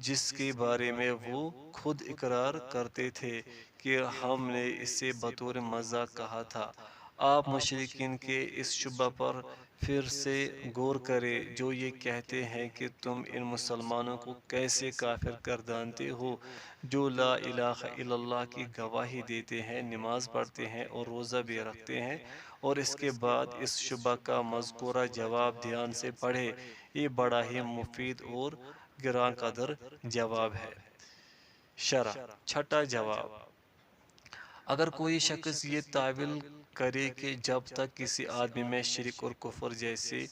جس کے بارے میں وہ خود اقرار کرتے تھے کہ ہم نے اسے بطور مذاق کہا تھا۔ آپ مشرکین کے اس شبہ پر پھر سے غور کریں جو یہ کہتے ہیں کہ تم ان مسلمانوں کو کیسے کافر گردانتے ہو جو لا الہ الا اللہ کی گواہی دیتے ہیں، نماز پڑھتے ہیں اور روزہ بھی رکھتے ہیں، اور اس کے بعد اس شبہ کا مذکورہ جواب دھیان سے پڑھیں۔ یہ بڑا ہی مفید اور گراں قدر جواب ہے۔ شرح: چھٹا جواب: اگر کوئی شخص یہ تعویل کرے کہ جب تک کسی آدمی میں شرک اور کفر جیسے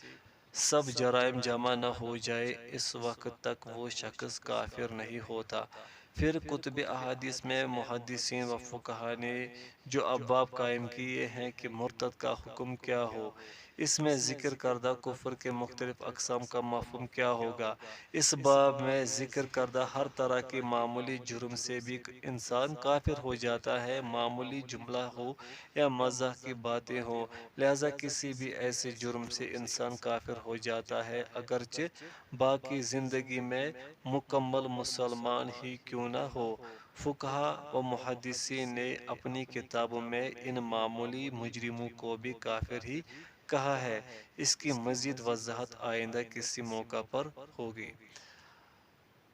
سب جرائم جمع نہ ہو جائے، اس وقت تک وہ شخص کافر نہیں ہوتا، پھر کتب احادیث میں محدثین و فقہا نے جو ابواب قائم کیے ہیں کہ مرتد کا حکم کیا ہو، اس میں ذکر کردہ کفر کے مختلف اقسام کا مفہوم کیا ہوگا۔ اس باب میں ذکر کردہ ہر طرح کے معمولی جرم سے بھی انسان کافر ہو جاتا ہے، معمولی جملہ ہو یا مزاح کی باتیں ہوں، لہذا کسی بھی ایسے جرم سے انسان کافر ہو جاتا ہے، اگرچہ باقی زندگی میں مکمل مسلمان ہی کیوں نہ ہو۔ فقہا و محدثین نے اپنی کتابوں میں ان معمولی مجرموں کو بھی کافر ہی کہا ہے۔ اس کی مزید وضاحت آئندہ کسی موقع پر ہوگی۔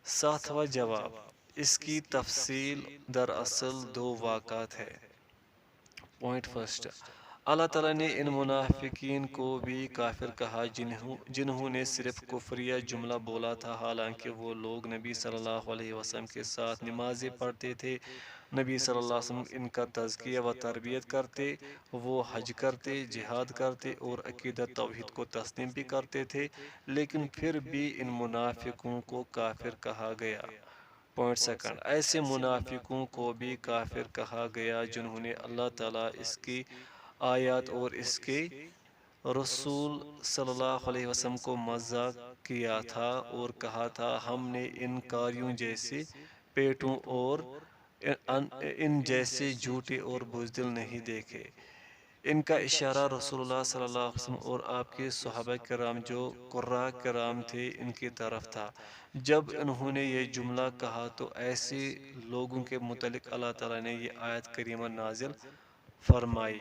ساتواں جواب: اس کی تفصیل دراصل دو واقعات ہے۔ پوائنٹ فرسٹ: اللہ تعالیٰ نے ان منافقین کو بھی کافر کہا جنہوں نے صرف کفریہ جملہ بولا تھا، حالانکہ وہ لوگ نبی صلی اللہ علیہ وسلم کے ساتھ نمازیں پڑھتے تھے، نبی صلی اللہ علیہ وسلم ان کا تزکیہ و تربیت کرتے، وہ حج کرتے، جہاد کرتے اور عقیدہ توحید کو تسلیم بھی کرتے تھے، لیکن پھر بھی ان منافقوں کو کافر کہا گیا۔ 2 ایسے منافقوں کو بھی کافر کہا گیا جنہوں نے اللہ تعالیٰ اس کی آیات اور اس کے رسول صلی اللہ علیہ وسلم کو مذاق کیا تھا اور کہا تھا ہم نے ان کاریوں جیسے پیٹوں اور ان جیسے جھوٹے اور بزدل نہیں دیکھے۔ ان کا اشارہ رسول اللہ صلی اللہ علیہ وسلم اور آپ کے صحابہ کرام جو قراء کرام تھے ان کی طرف تھا۔ جب انہوں نے یہ جملہ کہا تو ایسے لوگوں کے متعلق اللہ تعالیٰ نے یہ آیت کریمہ نازل فرمائی۔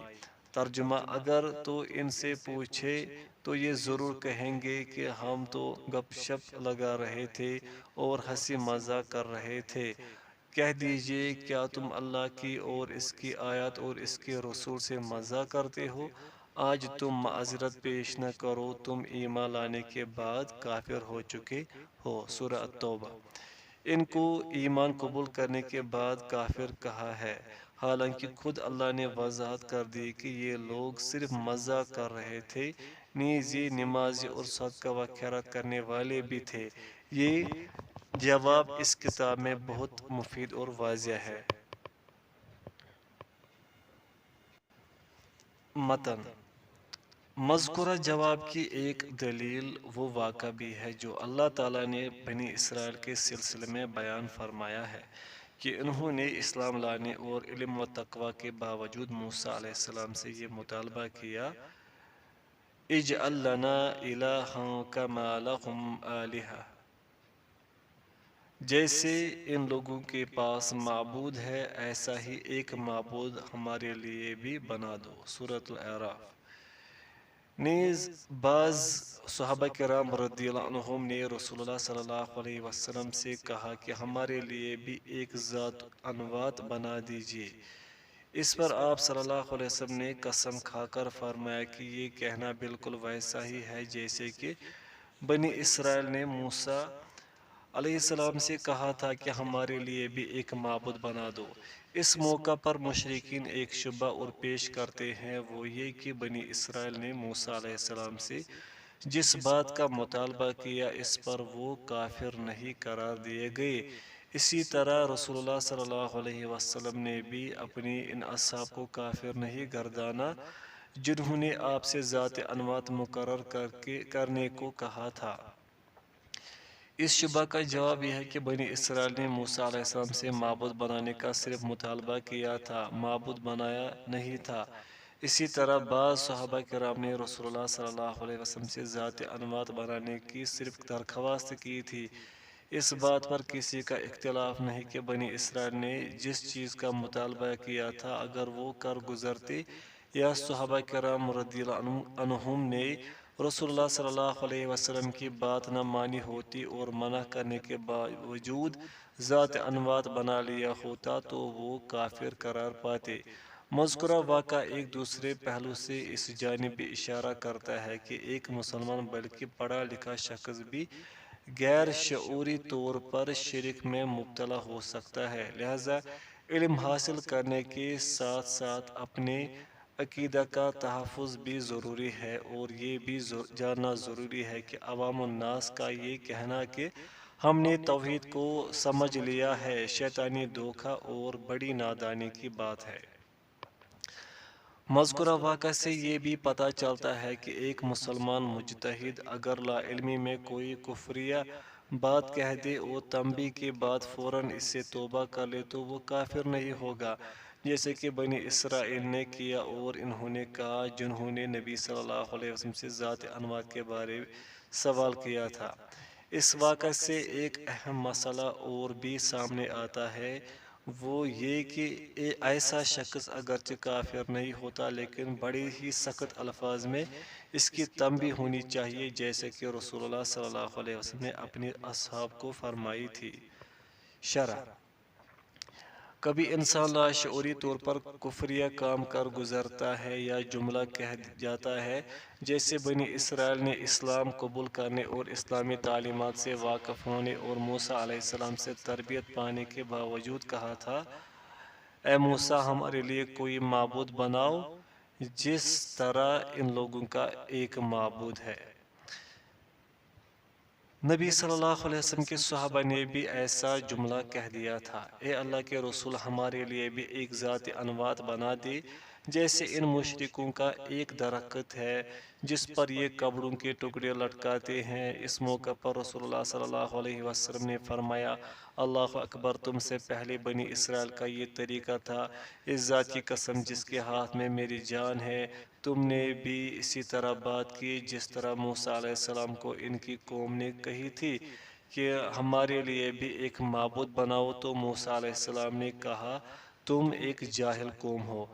ترجمہ: اگر تو ان سے پوچھے تو یہ ضرور کہیں گے کہ ہم تو گپ شپ لگا رہے تھے اور ہنسی مذاق کر رہے تھے۔ کہہ دیجئے کیا تم اللہ کی اور اس کی آیات اور اس کے رسول سے مزاح کرتے ہو؟ آج تم معذرت پیش نہ کرو، تم ایمان لانے کے بعد کافر ہو چکے ہو۔ سورہ التوبہ۔ ان کو ایمان قبول کرنے کے بعد کافر کہا ہے، حالانکہ خود اللہ نے وضاحت کر دی کہ یہ لوگ صرف مذاق کر رہے تھے، نیز یہ نمازی اور صدقہ و خیرات کرنے والے بھی تھے۔ یہ جواب اس کتاب میں بہت مفید اور واضح ہے۔ متن: مذکورہ جواب کی ایک دلیل وہ واقعہ بھی ہے جو اللہ تعالیٰ نے بنی اسرائیل کے سلسلے میں بیان فرمایا ہے کہ انہوں نے اسلام لانے اور علم و تقوی کے باوجود موسیٰ علیہ السلام سے یہ مطالبہ کیا، اجعل لنا الہا کما لہم آلہہ، جیسے ان لوگوں کے پاس معبود ہے ایسا ہی ایک معبود ہمارے لیے بھی بنا دو۔ سورۃ الاعراف۔ نیز بعض صحابہ کرام رضی اللہ عنہم نے رسول اللہ صلی اللہ علیہ وسلم سے کہا کہ ہمارے لیے بھی ایک ذات انوات بنا دیجیے۔ اس پر آپ صلی اللہ علیہ وسلم نے قسم کھا کر فرمایا کہ یہ کہنا بالکل ویسا ہی ہے جیسے کہ بنی اسرائیل نے موسیٰ علیہ السلام سے کہا تھا کہ ہمارے لیے بھی ایک معبود بنا دو۔ اس موقع پر مشرکین ایک شبہ اور پیش کرتے ہیں، وہ یہ کہ بنی اسرائیل نے موسیٰ علیہ السلام سے جس بات کا مطالبہ کیا اس پر وہ کافر نہیں قرار دیے گئے۔ اسی طرح رسول اللہ صلی اللہ علیہ وسلم نے بھی اپنی ان اصحاب کو کافر نہیں گردانا جنہوں نے آپ سے ذات انوات مقرر کرنے کو کہا تھا۔ اس شبہ کا جواب یہ ہے کہ بنی اسرائیل نے موسیٰ علیہ السلام سے معبود بنانے کا صرف مطالبہ کیا تھا، معبود بنایا نہیں تھا۔ اسی طرح بعض صحابہ کرام نے رسول اللہ صلی اللہ علیہ وسلم سے ذات انوات بنانے کی صرف درخواست کی تھی۔ اس بات پر کسی کا اختلاف نہیں کہ بنی اسرائیل نے جس چیز کا مطالبہ کیا تھا اگر وہ کر گزرتے یا صحابہ کرام رضی اللہ عنہم نے رسول اللہ صلی اللہ علیہ وسلم کی بات نہ مانی ہوتی اور منع کرنے کے باوجود ذات انوات بنا لیا ہوتا تو وہ کافر قرار پاتے۔ مذکورہ واقعہ ایک دوسرے پہلو سے اس جانب بھی اشارہ کرتا ہے کہ ایک مسلمان بلکہ پڑھا لکھا شخص بھی غیر شعوری طور پر شرک میں مبتلا ہو سکتا ہے، لہذا علم حاصل کرنے کے ساتھ ساتھ اپنے عقیدہ کا تحفظ بھی ضروری ہے، اور یہ بھی جاننا ضروری ہے کہ عوام الناس کا یہ کہنا کہ ہم نے توحید کو سمجھ لیا ہے شیطانی دھوکہ اور بڑی نادانی کی بات ہے۔ مذکورہ واقعہ سے یہ بھی پتہ چلتا ہے کہ ایک مسلمان مجتہد اگر لا علمی میں کوئی کفریہ بات کہہ دے اور تنبیہ کے بعد فوراً اس سے توبہ کر لے تو وہ کافر نہیں ہوگا، جیسے کہ بنی اسرائیل نے کیا اور انہوں نے کہا جنہوں نے نبی صلی اللہ علیہ وسلم سے ذات انوات کے بارے سوال کیا تھا۔ اس واقعہ سے ایک اہم مسئلہ اور بھی سامنے آتا ہے، وہ یہ کہ ایسا شخص اگرچہ کافر نہیں ہوتا لیکن بڑے ہی سخت الفاظ میں اس کی تنبیہ ہونی چاہیے، جیسے کہ رسول اللہ صلی اللہ علیہ وسلم نے اپنے اصحاب کو فرمائی تھی۔ شرح: کبھی انسان لاشعوری طور پر کفریہ کام کر گزرتا ہے یا جملہ کہہ جاتا ہے، جیسے بنی اسرائیل نے اسلام قبول کرنے اور اسلامی تعلیمات سے واقف ہونے اور موسیٰ علیہ السلام سے تربیت پانے کے باوجود کہا تھا، اے موسیٰ ہمارے لیے کوئی معبود بناؤ جس طرح ان لوگوں کا ایک معبود ہے۔ نبی صلی اللہ علیہ وسلم کے صحابہ نے بھی ایسا جملہ کہہ دیا تھا، اے اللہ کے رسول، ہمارے لیے بھی ایک ذات انوات بنا دے جیسے ان مشرکوں کا ایک درخت ہے جس پر یہ کپڑوں کے ٹکڑے لٹکاتے ہیں۔ اس موقع پر رسول اللہ صلی اللہ علیہ وسلم نے فرمایا، اللہ اکبر، تم سے پہلے بنی اسرائیل کا یہ طریقہ تھا۔ اس ذات کی قسم جس کے ہاتھ میں میری جان ہے، تم نے بھی اسی طرح بات کی جس طرح موسیٰ علیہ السلام کو ان کی قوم نے کہی تھی کہ ہمارے لیے بھی ایک معبود بناؤ، تو موسیٰ علیہ السلام نے کہا، تم ایک جاہل قوم ہو۔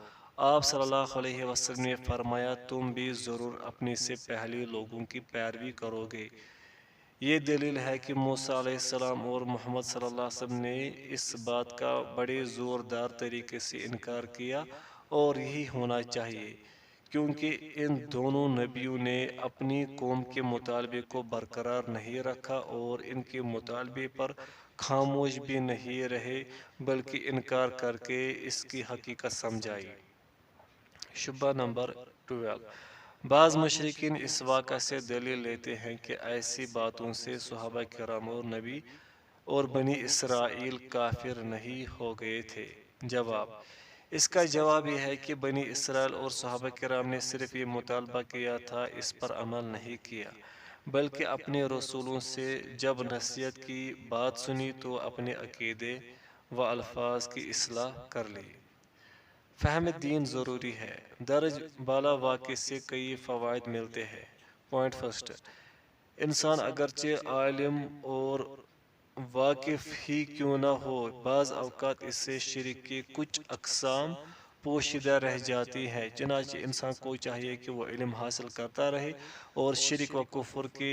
آپ صلی اللہ علیہ وسلم نے فرمایا، تم بھی ضرور اپنے سے پہلے لوگوں کی پیروی کرو گے۔ یہ دلیل ہے کہ موسیٰ علیہ السلام اور محمد صلی اللہ علیہ وسلم نے اس بات کا بڑے زوردار طریقے سے انکار کیا، اور یہی ہونا چاہیے، کیونکہ ان دونوں نبیوں نے اپنی قوم کے مطالبے کو برقرار نہیں رکھا اور ان کے مطالبے پر خاموش بھی نہیں رہے، بلکہ انکار کر کے اس کی حقیقت سمجھائی۔ شبہ نمبر 12، بعض مشرکین اس واقعہ سے دلیل لیتے ہیں کہ ایسی باتوں سے صحابہ کرام اور نبی اور بنی اسرائیل کافر نہیں ہو گئے تھے۔ جواب، اس کا جواب یہ ہے کہ بنی اسرائیل اور صحابہ کرام نے صرف یہ مطالبہ کیا تھا، اس پر عمل نہیں کیا، بلکہ اپنے رسولوں سے جب نصیحت کی بات سنی تو اپنے عقیدے و الفاظ کی اصلاح کر لی۔ فہم دین ضروری ہے۔ درج بالا واقعے سے کئی فوائد ملتے ہیں۔ پوائنٹ فرسٹ، انسان اگرچہ عالم اور واقف ہی کیوں نہ ہو، بعض اوقات اس سے شرک کی کچھ اقسام پوشیدہ رہ جاتی ہیں، چنانچہ انسان کو چاہیے کہ وہ علم حاصل کرتا رہے اور شرک و کفر کے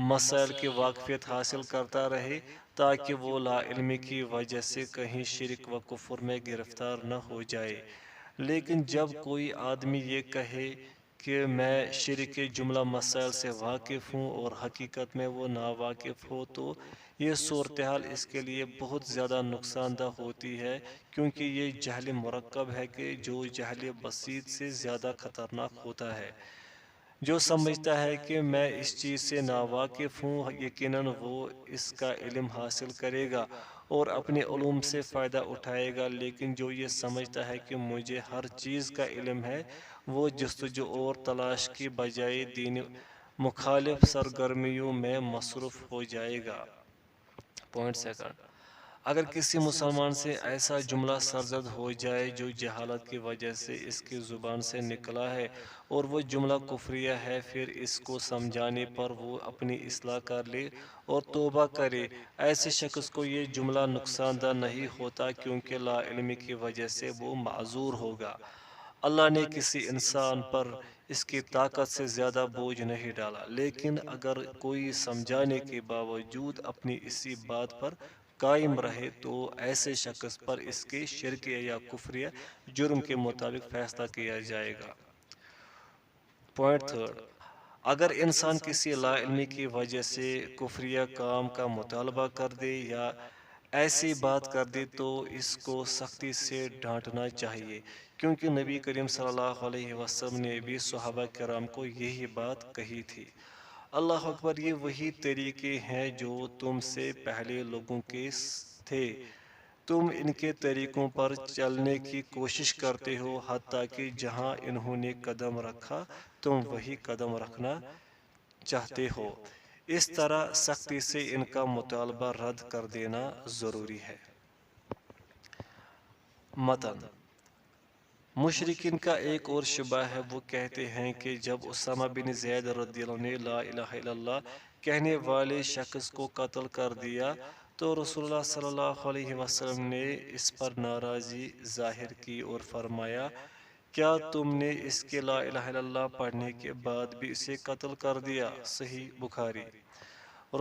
مسائل کی واقفیت حاصل کرتا رہے، تاکہ وہ لا علمی کی وجہ سے کہیں شرک و کفر میں گرفتار نہ ہو جائے۔ لیکن جب کوئی آدمی یہ کہے کہ میں شرک کے جملہ مسائل سے واقف ہوں اور حقیقت میں وہ ناواقف ہو، تو یہ صورتحال اس کے لیے بہت زیادہ نقصان دہ ہوتی ہے، کیونکہ یہ جہل مرکب ہے کہ جو جہل بسیط سے زیادہ خطرناک ہوتا ہے۔ جو سمجھتا ہے کہ میں اس چیز سے ناواقف ہوں، یقیناً وہ اس کا علم حاصل کرے گا اور اپنے علوم سے فائدہ اٹھائے گا، لیکن جو یہ سمجھتا ہے کہ مجھے ہر چیز کا علم ہے، وہ جستجو اور تلاش کی بجائے دین مخالف سرگرمیوں میں مصروف ہو جائے گا۔ پوائنٹ سیکنڈ، اگر کسی مسلمان سے ایسا جملہ سرزد ہو جائے جو جہالت کی وجہ سے اس کی زبان سے نکلا ہے اور وہ جملہ کفریہ ہے، پھر اس کو سمجھانے پر وہ اپنی اصلاح کر لے اور توبہ کرے، ایسے شخص کو یہ جملہ نقصان دہ نہیں ہوتا، کیونکہ لا علمی کی وجہ سے وہ معذور ہوگا۔ اللہ نے کسی انسان پر اس کی طاقت سے زیادہ بوجھ نہیں ڈالا، لیکن اگر کوئی سمجھانے کے باوجود اپنی اسی بات پر قائم رہے تو ایسے شخص پر اس کے شرکیہ یا کفریہ جرم کے مطابق فیصلہ کیا جائے گا۔ پوائنٹ تھرڈ، اگر انسان کسی لا علمی کی وجہ سے کفریہ کام کا مطالبہ کر دے یا ایسی بات کر دے تو اس کو سختی سے ڈانٹنا چاہیے، کیونکہ نبی کریم صلی اللہ علیہ وسلم نے بھی صحابہ کرام کو یہی بات کہی تھی۔ اللہ اکبر، یہ وہی طریقے ہیں جو تم سے پہلے لوگوں کے تھے، تم ان کے طریقوں پر چلنے کی کوشش کرتے ہو، حتیٰ کہ جہاں انہوں نے قدم رکھا تم وہی قدم رکھنا چاہتے ہو۔ اس طرح سختی سے ان کا مطالبہ رد کر دینا ضروری ہے۔ متن، مشرکین کا ایک اور شبہ ہے، وہ کہتے ہیں کہ جب اسامہ بن زید رضی اللہ عنہ نے لا الہ الا اللہ کہنے والے شخص کو قتل کر دیا تو رسول اللہ صلی اللہ علیہ وسلم نے اس پر ناراضی ظاہر کی اور فرمایا، کیا تم نے اس کے لا الہ الا اللہ پڑھنے کے بعد بھی اسے قتل کر دیا؟ صحیح بخاری۔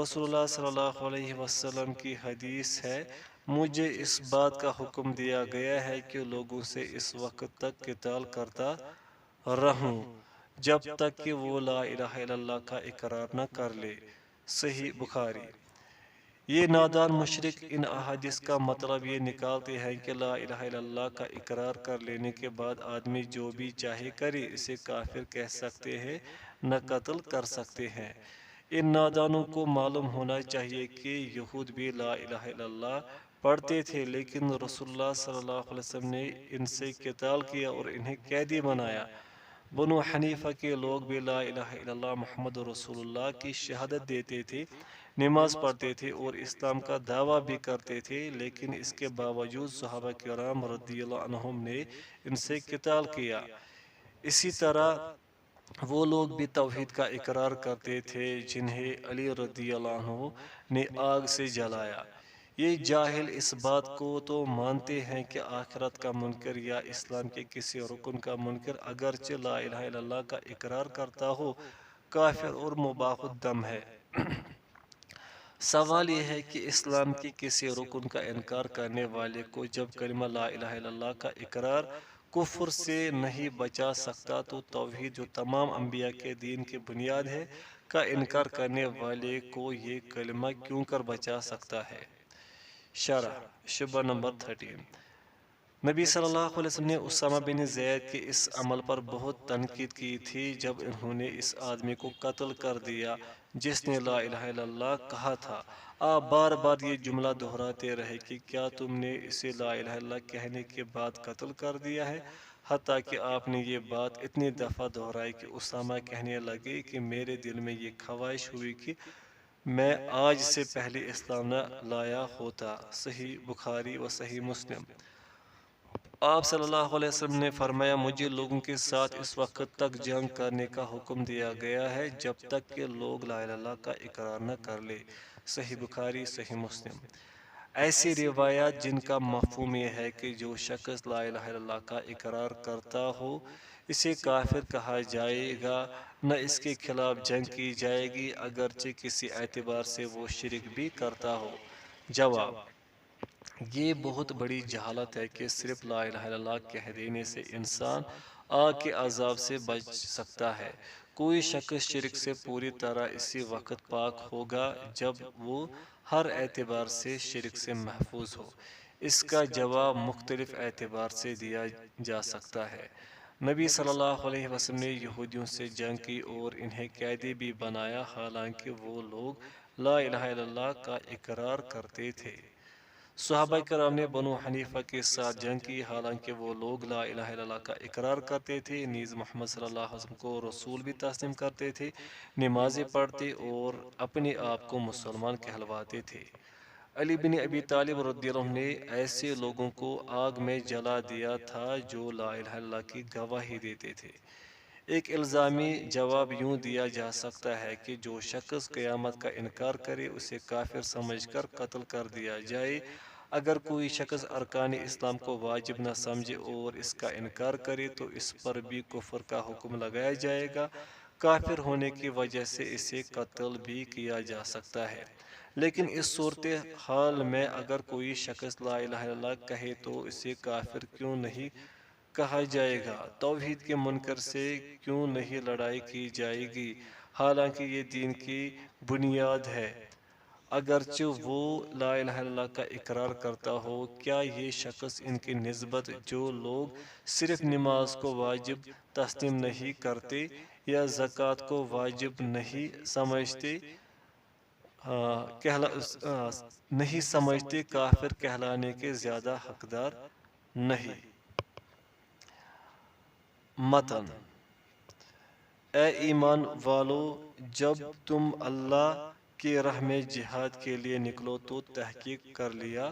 رسول اللہ صلی اللہ علیہ وسلم کی حدیث ہے، مجھے اس بات کا حکم دیا گیا ہے کہ لوگوں سے اس وقت تک قتال کرتا رہوں جب تک کہ وہ لا الہ الا اللہ کا اقرار نہ کر لے۔ صحیح بخاری۔ یہ نادان مشرک ان احادیث کا مطلب یہ نکالتے ہیں کہ لا الہ الا اللہ کا اقرار کر لینے کے بعد آدمی جو بھی چاہے کرے، اسے کافر کہہ سکتے ہیں، نہ قتل کر سکتے ہیں۔ ان نادانوں کو معلوم ہونا چاہیے کہ یہود بھی لا الہ الا اللہ پڑھتے تھے، لیکن رسول اللہ صلی اللہ علیہ وسلم نے ان سے قتال کیا اور انہیں قیدی بنایا۔ بنو حنیفہ کے لوگ بھی لا الہ الا اللہ محمد رسول اللہ کی شہادت دیتے تھے، نماز پڑھتے تھے اور اسلام کا دعویٰ بھی کرتے تھے، لیکن اس کے باوجود صحابہ کرام رضی اللہ عنہم نے ان سے قتال کیا۔ اسی طرح وہ لوگ بھی توحید کا اقرار کرتے تھے جنہیں علی رضی اللہ عنہ نے آگ سے جلایا۔ یہ جاہل اس بات کو تو مانتے ہیں کہ آخرت کا منکر یا اسلام کے کسی رکن کا منکر اگرچہ لا الہ الا اللہ کا اقرار کرتا ہو، کافر اور مباح الدم ہے۔ سوال یہ ہے کہ اسلام کے کسی رکن کا انکار کرنے والے کو جب کلمہ لا الہ الا اللہ کا اقرار کفر سے نہیں بچا سکتا، تو توحید جو تمام انبیاء کے دین کی بنیاد ہے کا انکار کرنے والے کو یہ کلمہ کیوں کر بچا سکتا ہے؟ شرح شبہ نمبر 13۔ نبی صلی اللہ علیہ وسلم نے اسامہ بن زید کے اس عمل پر بہت تنقید کی تھی جب انہوں نے اس آدمی کو قتل کر دیا جس نے لا الہ الا اللہ کہا تھا۔ آپ بار بار یہ جملہ دہراتے رہے کہ کیا تم نے اسے لا الہ الا اللہ کہنے کے بعد قتل کر دیا ہے، حتیٰ کہ آپ نے یہ بات اتنی دفعہ دہرائی کہ اسامہ کہنے لگے کہ میرے دل میں یہ خواہش ہوئی کہ میں آج سے پہلے اسلام نہ لایا ہوتا۔ صحیح بخاری و صحیح مسلم۔ آپ صلی اللہ علیہ وسلم نے فرمایا، مجھے لوگوں کے ساتھ اس وقت تک جنگ کرنے کا حکم دیا گیا ہے جب تک کہ لوگ لا الہ الا اللہ کا اقرار نہ کر لے۔ صحیح بخاری صحیح مسلم۔ ایسی روایات جن کا مفہوم یہ ہے کہ جو شخص لا الہ الا اللہ کا اقرار کرتا ہو اسے کافر کہا جائے گا، نہ اس کے خلاف جنگ کی جائے گی اگرچہ کسی اعتبار سے وہ شرک بھی کرتا ہو۔ جواب: یہ بہت بڑی جہالت ہے کہ صرف لا الہ الا اللہ کہہ دینے سے انسان آگ کے عذاب سے بچ سکتا ہے۔ کوئی شخص شرک سے پوری طرح اسی وقت پاک ہوگا جب وہ ہر اعتبار سے شرک سے محفوظ ہو۔ اس کا جواب مختلف اعتبار سے دیا جا سکتا ہے۔ نبی صلی اللہ علیہ وسلم نے یہودیوں سے جنگ کی اور انہیں قیدی بھی بنایا، حالانکہ وہ لوگ لا الہ الا اللہ کا اقرار کرتے تھے۔ صحابہ کرام نے بنو حنیفہ کے ساتھ جنگ کی، حالانکہ وہ لوگ لا الہ الا اللہ کا اقرار کرتے تھے، نیز محمد صلی اللہ علیہ وسلم کو رسول بھی تسلیم کرتے تھے، نمازیں پڑھتے اور اپنے آپ کو مسلمان کہلواتے تھے۔ علی بن ابی طالب رضی اللہ عنہ نے ایسے لوگوں کو آگ میں جلا دیا تھا جو لا الہ الا اللہ کی گواہی دیتے تھے۔ ایک الزامی جواب یوں دیا جا سکتا ہے کہ جو شخص قیامت کا انکار کرے اسے کافر سمجھ کر قتل کر دیا جائے۔ اگر کوئی شخص ارکان اسلام کو واجب نہ سمجھے اور اس کا انکار کرے تو اس پر بھی کفر کا حکم لگایا جائے گا۔ کافر ہونے کی وجہ سے اسے قتل بھی کیا جا سکتا ہے، لیکن اس صورتحال میں اگر کوئی شخص لا الہ الا اللہ کہے تو اسے کافر کیوں نہیں کہا جائے گا؟ توحید کے منکر سے کیوں نہیں لڑائی کی جائے گی، حالانکہ یہ دین کی بنیاد ہے؟ اگرچہ وہ لا الہ الا اللہ کا اقرار کرتا ہو، کیا یہ شخص ان کی نسبت جو لوگ صرف نماز کو واجب تسلیم نہیں کرتے یا زکوٰۃ کو واجب نہیں سمجھتے کافر کہلانے کے زیادہ حقدار نہیں؟ متن: اے ایمان والو، جب تم اللہ کی راہ میں جہاد کے لیے نکلو تو تحقیق کر لیا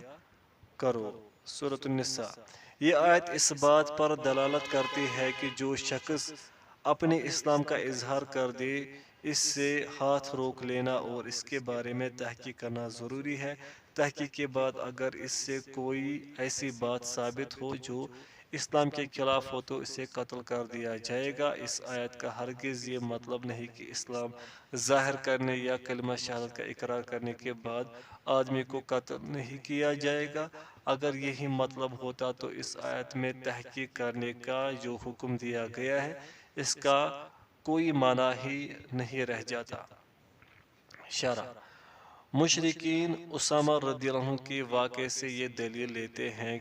کرو۔ سورۃ النساء۔ یہ آیت اس بات پر دلالت کرتی ہے کہ جو شخص اپنے اسلام کا اظہار کر دے اس سے ہاتھ روک لینا اور اس کے بارے میں تحقیق کرنا ضروری ہے۔ تحقیق کے بعد اگر اس سے کوئی ایسی بات ثابت ہو جو اسلام کے خلاف ہو تو اسے قتل کر دیا جائے گا۔ اس آیت کا ہرگز یہ مطلب نہیں کہ اسلام ظاہر کرنے یا کلمہ شہادت کا اقرار کرنے کے بعد آدمی کو قتل نہیں کیا جائے گا۔ اگر یہی مطلب ہوتا تو اس آیت میں تحقیق کرنے کا جو حکم دیا گیا ہے اس کا کوئی معنی ہی نہیں رہ جاتا۔ شرح: مشرکین اسامہ رضی اللہ عنہ کے واقعے سے یہ دلیل لیتے ہیں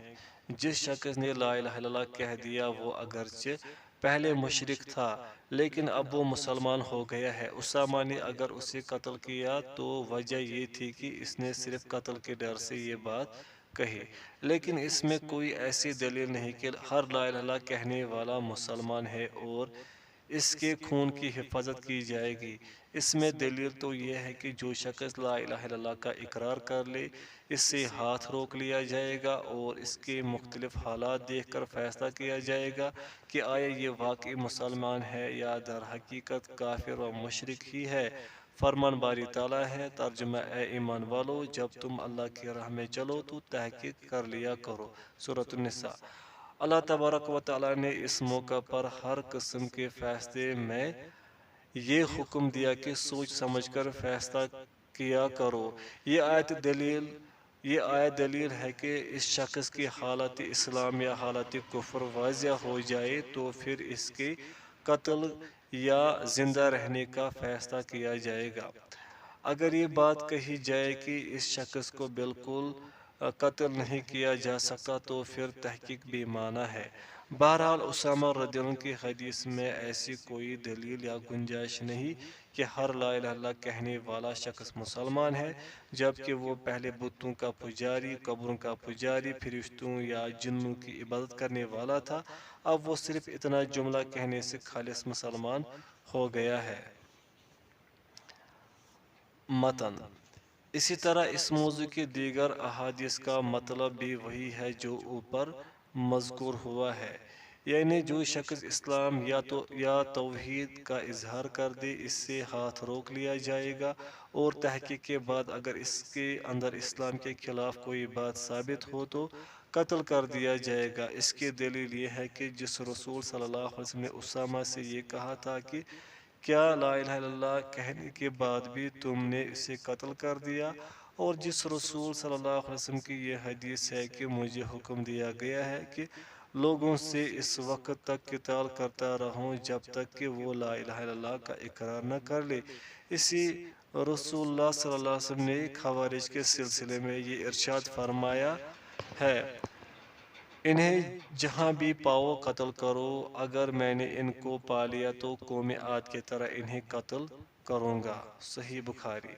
جس شخص نے لا الہ الا اللہ کہہ دیا وہ اگرچہ پہلے مشرک تھا لیکن اب وہ مسلمان ہو گیا ہے۔ اسامہ نے اگر اسے قتل کیا تو وجہ یہ تھی کہ اس نے صرف قتل کے ڈر سے یہ بات کہی، لیکن اس میں کوئی ایسی دلیل نہیں کہ ہر لا الہ الا اللہ کہنے والا مسلمان ہے اور اس کے خون کی حفاظت کی جائے گی۔ اس میں دلیل تو یہ ہے کہ جو شخص لا الہ الا اللہ کا اقرار کر لے اس سے ہاتھ روک لیا جائے گا اور اس کے مختلف حالات دیکھ کر فیصلہ کیا جائے گا کہ آیا یہ واقعی مسلمان ہے یا در حقیقت کافر و مشرک ہی ہے۔ فرمان باری تعالیٰ ہے، ترجمہ اے ایمان والو جب تم اللہ کی راہ میں چلو تو تحقیق کر لیا کرو۔ سورۃ النساء۔ اللہ تبارک و تعالیٰ نے اس موقع پر ہر قسم کے فیصلے میں یہ حکم دیا کہ سوچ سمجھ کر فیصلہ کیا کرو۔ یہ آیت دلیل ہے کہ اس شخص کی حالت اسلام یا حالت کفر واضح ہو جائے تو پھر اس کے قتل یا زندہ رہنے کا فیصلہ کیا جائے گا۔ اگر یہ بات کہی جائے کہ اس شخص کو بالکل قتل نہیں کیا جا سکتا تو پھر تحقیق بے معنی ہے۔ بہرحال اسامہ رضی اللہ عنہ کی حدیث میں ایسی کوئی دلیل یا گنجائش نہیں کہ ہر لا الہ الا اللہ کہنے والا شخص مسلمان ہے، جبکہ وہ پہلے بتوں کا پجاری، قبروں کا پجاری، فرشتوں یا جنوں کی عبادت کرنے والا تھا، اب وہ صرف اتنا جملہ کہنے سے خالص مسلمان ہو گیا ہے۔ متن۔ اسی طرح اس موضوع کی دیگر احادیث کا مطلب بھی وہی ہے جو اوپر مذکور ہوا ہے، یعنی جو شخص اسلام یا توحید کا اظہار کر دے اس سے ہاتھ روک لیا جائے گا اور تحقیق کے بعد اگر اس کے اندر اسلام کے خلاف کوئی بات ثابت ہو تو قتل کر دیا جائے گا۔ اس کی دلیل یہ ہے کہ جس رسول صلی اللہ علیہ وسلم نے اسامہ سے یہ کہا تھا کہ کیا لا الہ الا اللہ کہنے کے بعد بھی تم نے اسے قتل کر دیا، اور جس رسول صلی اللہ علیہ وسلم کی یہ حدیث ہے کہ مجھے حکم دیا گیا ہے کہ لوگوں سے اس وقت تک قتال کرتا رہوں جب تک کہ وہ لا الہ الا اللہ کا اقرار نہ کر لے۔ اسی رسول اللہ صلی اللہ علیہ وسلم نے خوارج کے سلسلے میں یہ ارشاد فرمایا ہے، انہیں جہاں بھی پاؤ قتل کرو، اگر میں نے ان کو پا لیا تو قوم عاد کی طرح انہیں قتل کروں گا۔ صحیح بخاری۔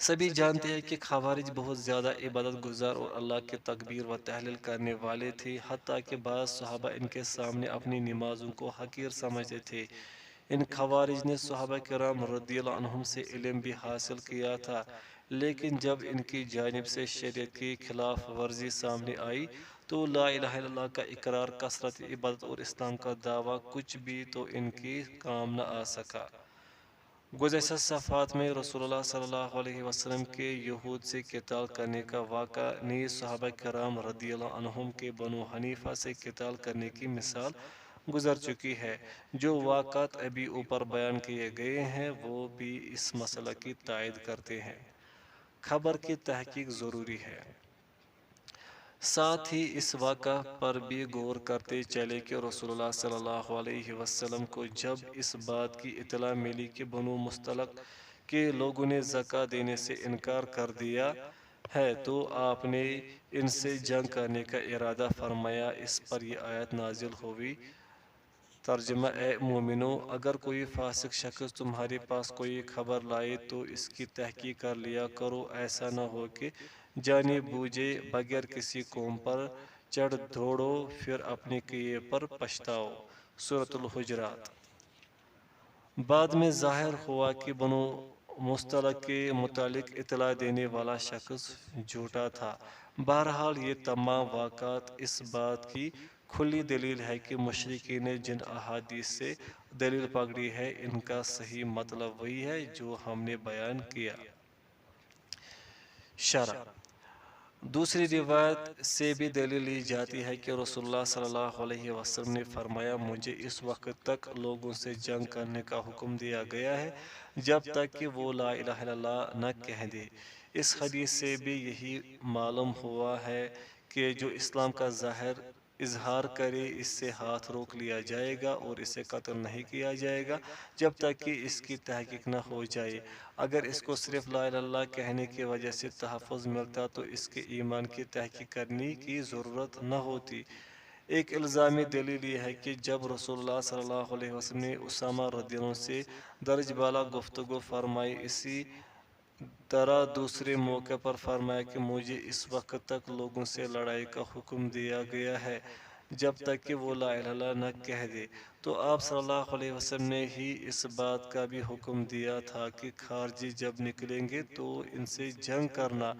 سبھی جانتے ہیں کہ خوارج بہت زیادہ عبادت گزار اور اللہ کی تکبیر و تحلیل کرنے والے تھے، حتیٰ کہ بعض صحابہ ان کے سامنے اپنی نمازوں کو حقیر سمجھتے تھے۔ ان خوارج نے صحابہ کرام رضی اللہ عنہم سے علم بھی حاصل کیا تھا، لیکن جب ان کی جانب سے شریعت کی خلاف ورزی سامنے آئی تو لا الہ الا اللہ کا اقرار، کثرت عبادت اور اسلام کا دعویٰ کچھ بھی تو ان کے کام نہ آ سکا۔ گزشتہ صفحات میں رسول اللہ صلی اللہ علیہ وسلم کے یہود سے قتال کرنے کا واقعہ، نیز صحابہ کرام رضی اللہ عنہم کے بنو حنیفہ سے قتال کرنے کی مثال گزر چکی ہے۔ جو واقعات ابھی اوپر بیان کیے گئے ہیں وہ بھی اس مسئلہ کی تائید کرتے ہیں۔ خبر کی تحقیق ضروری ہے۔ ساتھ ہی اس واقعہ پر بھی غور کرتے چلے کہ رسول اللہ صلی اللہ علیہ وسلم کو جب اس بات کی اطلاع ملی کہ بنو مستلق کے لوگوں نے زکوٰۃ دینے سے انکار کر دیا ہے تو آپ نے ان سے جنگ کرنے کا ارادہ فرمایا۔ اس پر یہ آیت نازل ہوئی، ترجمہ اے مومنو، اگر کوئی فاسق شخص تمہارے پاس کوئی خبر لائے تو اس کی تحقیق کر لیا کرو، ایسا نہ ہو کہ جانے بوجھے بغیر کسی قوم پر چڑھ دوڑو پھر اپنے کیے پر پچھتاؤ۔ سورۃ الحجرات۔ بعد میں ظاہر ہوا کہ بنو مستلق کے متعلق اطلاع دینے والا شخص جھوٹا تھا۔ بہرحال یہ تمام واقعات اس بات کی کھلی دلیل ہے کہ مشرکین نے جن احادیث سے دلیل پکڑی ہے ان کا صحیح مطلب وہی ہے جو ہم نے بیان کیا۔ شرح۔ دوسری روایت سے بھی دلیل لی جاتی ہے کہ رسول اللہ صلی اللہ علیہ وسلم نے فرمایا، مجھے اس وقت تک لوگوں سے جنگ کرنے کا حکم دیا گیا ہے جب تک کہ وہ لا الہ الا اللہ نہ کہہ دے۔ اس حدیث سے بھی یہی معلوم ہوا ہے کہ جو اسلام کا اظہار کرے اس سے ہاتھ روک لیا جائے گا اور اسے قتل نہیں کیا جائے گا جب تک کہ اس کی تحقیق نہ ہو جائے۔ اگر اس کو صرف لا الہ الا اللہ کہنے کی وجہ سے تحفظ ملتا تو اس کے ایمان کی تحقیق کرنے کی ضرورت نہ ہوتی۔ ایک الزامی دلیل یہ ہے کہ جب رسول اللہ صلی اللہ علیہ وسلم نے اسامہ رضی اللہ عنہ سے درج بالا گفتگو فرمائی، اسی طرح دوسرے موقع پر فرمایا کہ مجھے اس وقت تک لوگوں سے لڑائی کا حکم دیا گیا ہے جب تک کہ وہ لا الہ الا اللہ نہ کہہ دے۔ تو آپ صلی اللہ علیہ وسلم نے ہی اس بات کا بھی حکم دیا تھا کہ خارجی جب نکلیں گے تو ان سے جنگ کرنا۔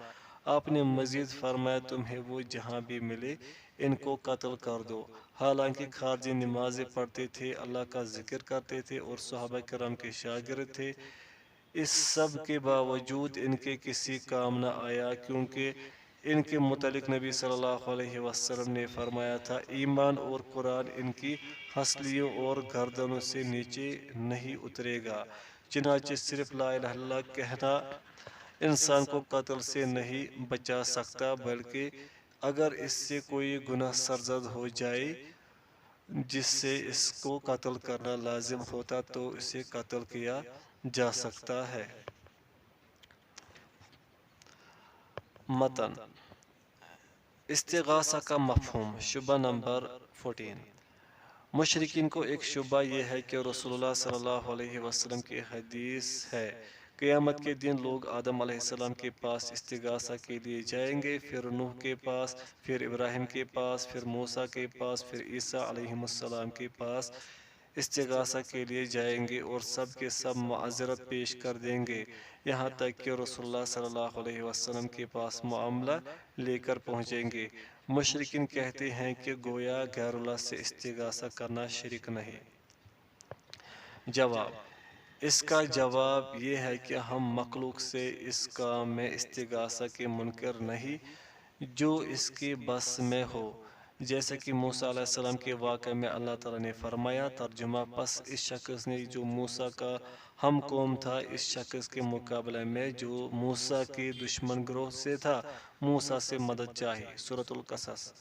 آپ نے مزید فرمایا تمہیں وہ جہاں بھی ملے ان کو قتل کر دو۔ حالانکہ خارجی نمازیں پڑھتے تھے، اللہ کا ذکر کرتے تھے اور صحابہ کرام کے شاگرد تھے، اس سب کے باوجود ان کے کسی کام نہ آیا، کیونکہ ان کے متعلق نبی صلی اللہ علیہ وسلم نے فرمایا تھا ایمان اور قرآن ان کی ہنسلیوں اور گردنوں سے نیچے نہیں اترے گا۔ چنانچہ صرف لا الہ الا اللہ کہنا انسان کو قتل سے نہیں بچا سکتا، بلکہ اگر اس سے کوئی گناہ سرزد ہو جائے جس سے اس کو قتل کرنا لازم ہوتا تو اسے قتل کیا جا سکتا ہے۔ متن استغاثہ کا مفہوم، شبہ نمبر 14۔ مشرکین کو ایک شبہ یہ ہے کہ رسول اللہ صلی اللہ علیہ وسلم کی حدیث ہے قیامت کے دن لوگ آدم علیہ السلام کے پاس استغاثہ کے لیے جائیں گے، پھر نوح کے پاس، پھر ابراہیم کے پاس، پھر موسیٰ کے پاس، پھر عیسیٰ علیہ السلام کے پاس استغاثہ کے لیے جائیں گے اور سب کے سب معذرت پیش کر دیں گے، یہاں تک کہ رسول اللہ صلی اللہ علیہ وسلم کے پاس معاملہ لے کر پہنچیں گے۔ مشرکین کہتے ہیں کہ گویا غیر اللہ سے استغاثہ کرنا شرک نہیں۔ جواب، اس کا جواب یہ ہے کہ ہم مخلوق سے اس کام میں استغاثہ کے منکر نہیں جو اس کے بس میں ہو، جیسا کہ موسیٰ علیہ السلام کے واقعہ میں اللہ تعالیٰ نے فرمایا۔ ترجمہ، پس اس شخص نے جو موسیٰ کا ہم قوم تھا اس شخص کے مقابلے میں جو موسیٰ کے دشمن گروہ سے تھا، موسیٰ سے مدد چاہی۔ سورۃ القصص۔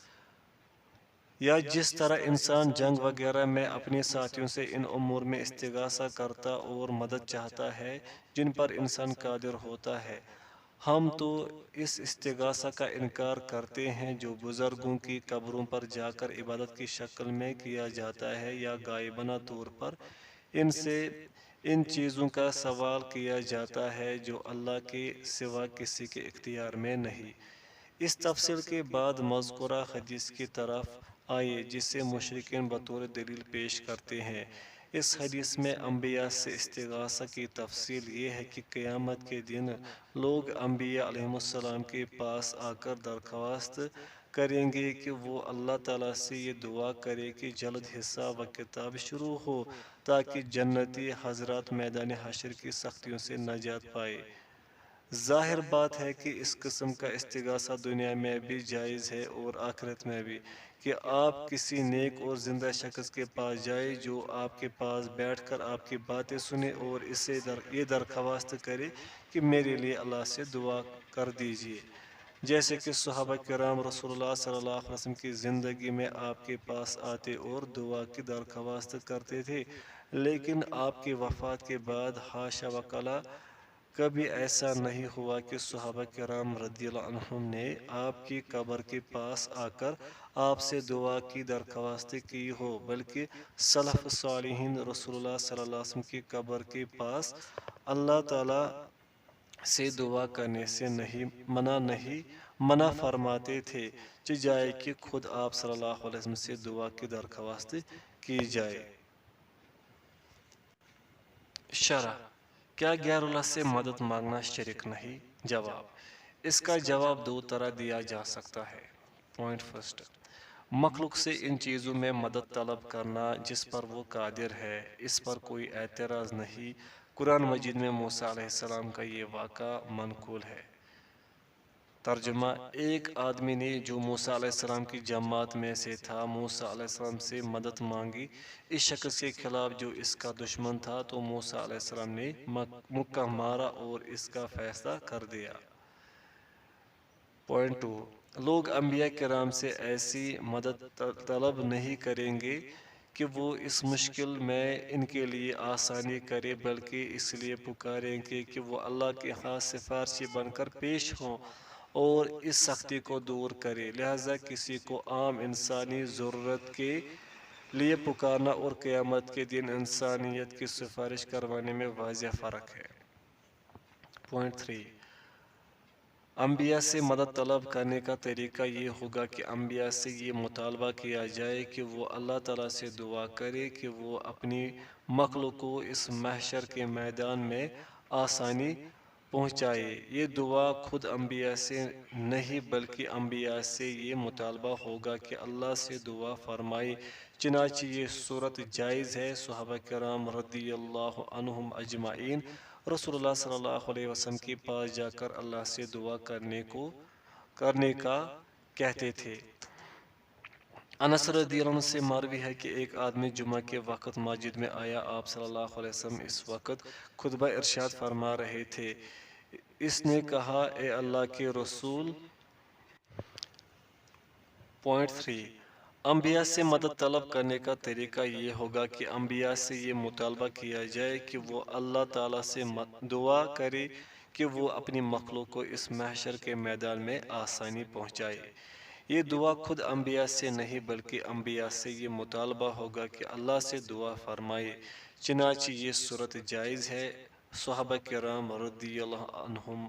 یا جس طرح انسان جنگ وغیرہ میں اپنے ساتھیوں سے ان امور میں استغاثہ کرتا اور مدد چاہتا ہے جن پر انسان قادر ہوتا ہے، ہم تو اس استغاثہ کا انکار کرتے ہیں جو بزرگوں کی قبروں پر جا کر عبادت کی شکل میں کیا جاتا ہے یا غائبانہ طور پر ان سے ان چیزوں کا سوال کیا جاتا ہے جو اللہ کے سوا کسی کے اختیار میں نہیں۔ اس تفصیل کے بعد مذکورہ حدیث کی طرف آئیے جسے مشرکین بطور دلیل پیش کرتے ہیں۔ اس حدیث میں انبیاء سے استغاثہ کی تفصیل یہ ہے کہ قیامت کے دن لوگ انبیاء علیہ السلام کے پاس آ کر درخواست کریں گے کہ وہ اللہ تعالیٰ سے یہ دعا کرے کہ جلد حساب و کتاب شروع ہو تاکہ جنتی حضرات میدان حشر کی سختیوں سے نجات پائے۔ ظاہر بات ہے کہ اس قسم کا استغاثہ دنیا میں بھی جائز ہے اور آخرت میں بھی، کہ آپ کسی نیک اور زندہ شخص کے پاس جائیں جو آپ کے پاس بیٹھ کر آپ کی باتیں سنے اور اسے یہ درخواست کرے کہ میرے لیے اللہ سے دعا کر دیجیے، جیسے کہ صحابہ کرام رسول اللہ صلی اللہ علیہ وسلم کی زندگی میں آپ کے پاس آتے اور دعا کی درخواست کرتے تھے، لیکن آپ کی وفات کے بعد حاشا وکلا کبھی ایسا نہیں ہوا کہ صحابہ کرام رضی اللہ عنہم نے آپ کی قبر کے پاس آ کر آپ سے دعا کی درخواست کی ہو، بلکہ سلف صالحین رسول اللہ صلی اللہ علیہ وسلم کی قبر کے پاس اللہ تعالیٰ سے دعا کرنے سے منع فرماتے تھے، چاہے کہ خود آپ صلی اللہ علیہ وسلم سے دعا کی درخواست کی جائے۔ شرح، کیا غیر اللہ سے مدد مانگنا شرک نہیں؟ جواب، اس کا جواب دو طرح دیا جا سکتا ہے۔ پوائنٹ فرسٹ، مخلوق سے ان چیزوں میں مدد طلب کرنا جس پر وہ قادر ہے، اس پر کوئی اعتراض نہیں۔ قرآن مجید میں موسیٰ علیہ السلام کا یہ واقعہ منقول ہے۔ ترجمہ، ایک آدمی نے جو موسیٰ علیہ السلام کی جماعت میں سے تھا موسیٰ علیہ السلام سے مدد مانگی اس شخص کے خلاف جو اس کا دشمن تھا، تو موسیٰ علیہ السلام نے مکہ مارا اور اس کا فیصلہ کر دیا۔ پوائنٹ 2، لوگ انبیاء کرام سے ایسی مدد طلب نہیں کریں گے کہ وہ اس مشکل میں ان کے لیے آسانی کرے، بلکہ اس لیے پکاریں گے کہ وہ اللہ کے ہاں سفارشی بن کر پیش ہوں اور اس سختی کو دور کرے۔ لہذا کسی کو عام انسانی ضرورت کے لیے پکارنا اور قیامت کے دن انسانیت کی سفارش کروانے میں واضح فرق ہے۔ پوائنٹ 3، انبیاء سے مدد طلب کرنے کا طریقہ یہ ہوگا کہ انبیاء سے یہ مطالبہ کیا جائے کہ وہ اللہ تعالیٰ سے دعا کرے کہ وہ اپنی مخلوق کو اس محشر کے میدان میں آسانی پہنچائے۔ یہ دعا خود انبیاء سے نہیں بلکہ انبیاء سے یہ مطالبہ ہوگا کہ اللہ سے دعا فرمائے۔ چنانچہ یہ صورت جائز ہے۔ صحابہ کرام رضی اللہ عنہم اجمعین رسول اللہ صلی اللہ علیہ وسلم کے پاس جا کر اللہ سے دعا کرنے کا کہتے تھے۔ انس رضی اللہ عنہ سے مروی ہے کہ ایک آدمی جمعہ کے وقت مسجد میں آیا۔ آپ صلی اللہ علیہ وسلم اس وقت خطبہ ارشاد فرما رہے تھے۔ اس نے کہا، اے اللہ کے رسول۔ پوائنٹ 3، انبیاء سے مدد طلب کرنے کا طریقہ یہ ہوگا کہ انبیاء سے یہ مطالبہ کیا جائے کہ وہ اللہ تعالیٰ سے دعا کرے کہ وہ اپنی مخلوق کو اس محشر کے میدان میں آسانی پہنچائے۔ یہ دعا خود انبیاء سے نہیں بلکہ انبیاء سے یہ مطالبہ ہوگا کہ اللہ سے دعا فرمائے۔ چنانچہ یہ صورت جائز ہے۔ صحابہ کرام رضی اللہ عنہم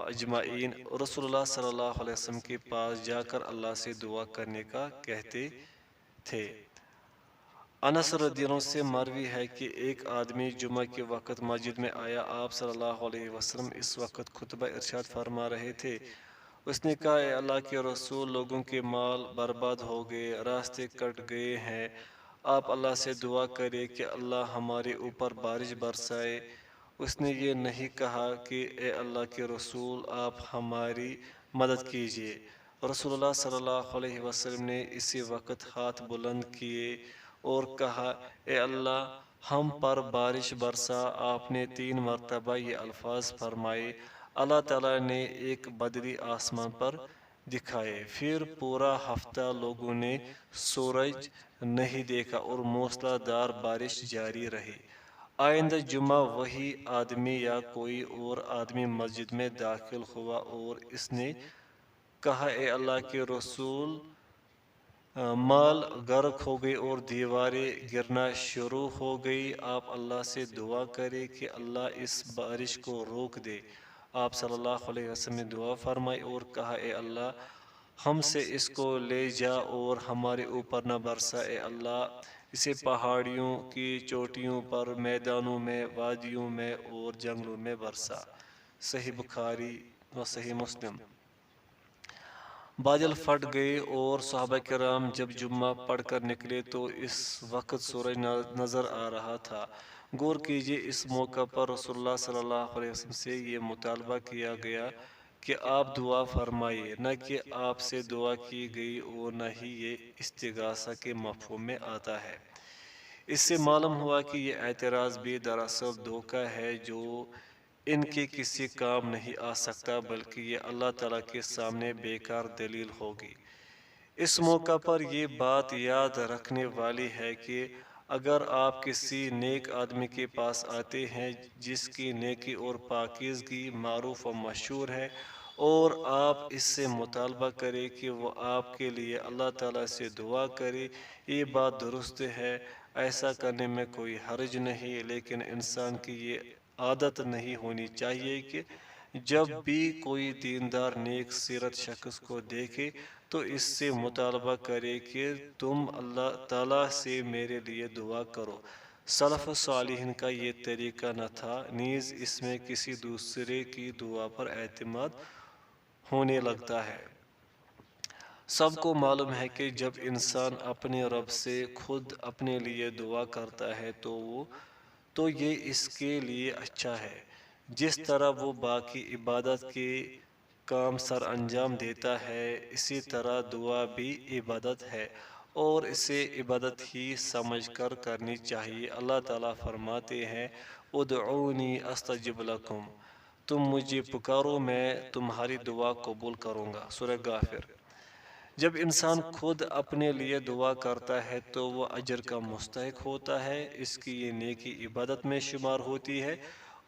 اجمعین رسول اللہ صلی اللہ علیہ وسلم کے پاس جا کر اللہ سے دعا کرنے کا کہتے تھے۔ انس رضی اللہ عنہ سے مروی ہے کہ ایک آدمی جمعہ کے وقت مسجد میں آیا۔ آپ صلی اللہ علیہ وسلم اس وقت خطبہ ارشاد فرما رہے تھے۔ اس نے کہا، اے اللہ کے رسول، لوگوں کے مال برباد ہو گئے، راستے کٹ گئے ہیں۔ آپ اللہ سے دعا کریں کہ اللہ ہمارے اوپر بارش برسائے۔ اس نے یہ نہیں کہا کہ اے اللہ کے رسول، آپ ہماری مدد کیجیے۔ رسول اللہ صلی اللہ علیہ وسلم نے اسی وقت ہاتھ بلند کیے اور کہا، اے اللہ ہم پر بارش برسا۔ آپ نے 3 مرتبہ یہ الفاظ فرمائے۔ اللہ تعالیٰ نے ایک بدری آسمان پر دکھائے۔ پھر پورا ہفتہ لوگوں نے سورج نہیں دیکھا اور موسلا دھار بارش جاری رہی۔ آئندہ جمعہ وہی آدمی یا کوئی اور آدمی مسجد میں داخل ہوا اور اس نے کہا، اے اللہ کے رسول، مال غرق ہو گئی اور دیواریں گرنا شروع ہو گئی۔ آپ اللہ سے دعا کریں کہ اللہ اس بارش کو روک دے۔ آپ صلی اللہ علیہ وسلم نے دعا فرمائی اور کہا، اے اللہ ہم سے اس کو لے جا اور ہمارے اوپر نہ برسا۔ اے اللہ اسے پہاڑیوں کی چوٹیوں پر، میدانوں میں، وادیوں میں اور جنگلوں میں برسا۔ صحیح بخاری و صحیح مسلم۔ بادل پھٹ گئے اور صحابہ کرام جب جمعہ پڑھ کر نکلے تو اس وقت سورج نظر آ رہا تھا۔ غور کیجیے، اس موقع پر رسول اللہ صلی اللہ علیہ وسلم سے یہ مطالبہ کیا گیا کہ آپ دعا فرمائیے، نہ کہ آپ سے دعا کی گئی اور نہ ہی یہ استغاثہ کے مفہوم میں آتا ہے۔ اس سے معلوم ہوا کہ یہ اعتراض بھی دراصل دھوکہ ہے جو ان کے کسی کام نہیں آ سکتا، بلکہ یہ اللہ تعالیٰ کے سامنے بیکار دلیل ہوگی۔ اس موقع پر یہ بات یاد رکھنے والی ہے کہ اگر آپ کسی نیک آدمی کے پاس آتے ہیں جس کی نیکی اور پاکیزگی معروف و مشہور ہے اور آپ اس سے مطالبہ کریں کہ وہ آپ کے لیے اللہ تعالیٰ سے دعا کرے، یہ بات درست ہے، ایسا کرنے میں کوئی حرج نہیں، لیکن انسان کی یہ عادت نہیں ہونی چاہیے کہ جب بھی کوئی دیندار نیک سیرت شخص کو دیکھے تو اس سے مطالبہ کرے کہ تم اللہ تعالیٰ سے میرے لیے دعا کرو۔ سلف صالحین کا یہ طریقہ نہ تھا، نیز اس میں کسی دوسرے کی دعا پر اعتماد ہونے لگتا ہے۔ سب کو معلوم ہے کہ جب انسان اپنے رب سے خود اپنے لیے دعا کرتا ہے تو یہ اس کے لیے اچھا ہے۔ جس طرح وہ باقی عبادت کے کام سر انجام دیتا ہے، اسی طرح دعا بھی عبادت ہے اور اسے عبادت ہی سمجھ کر کرنی چاہیے۔ اللہ تعالیٰ فرماتے ہیں، ادعونی استجب لکم، تم مجھے پکارو میں تمہاری دعا قبول کروں گا۔ سورہ غافر۔ جب انسان خود اپنے لیے دعا کرتا ہے تو وہ اجر کا مستحق ہوتا ہے، اس کی یہ نیکی عبادت میں شمار ہوتی ہے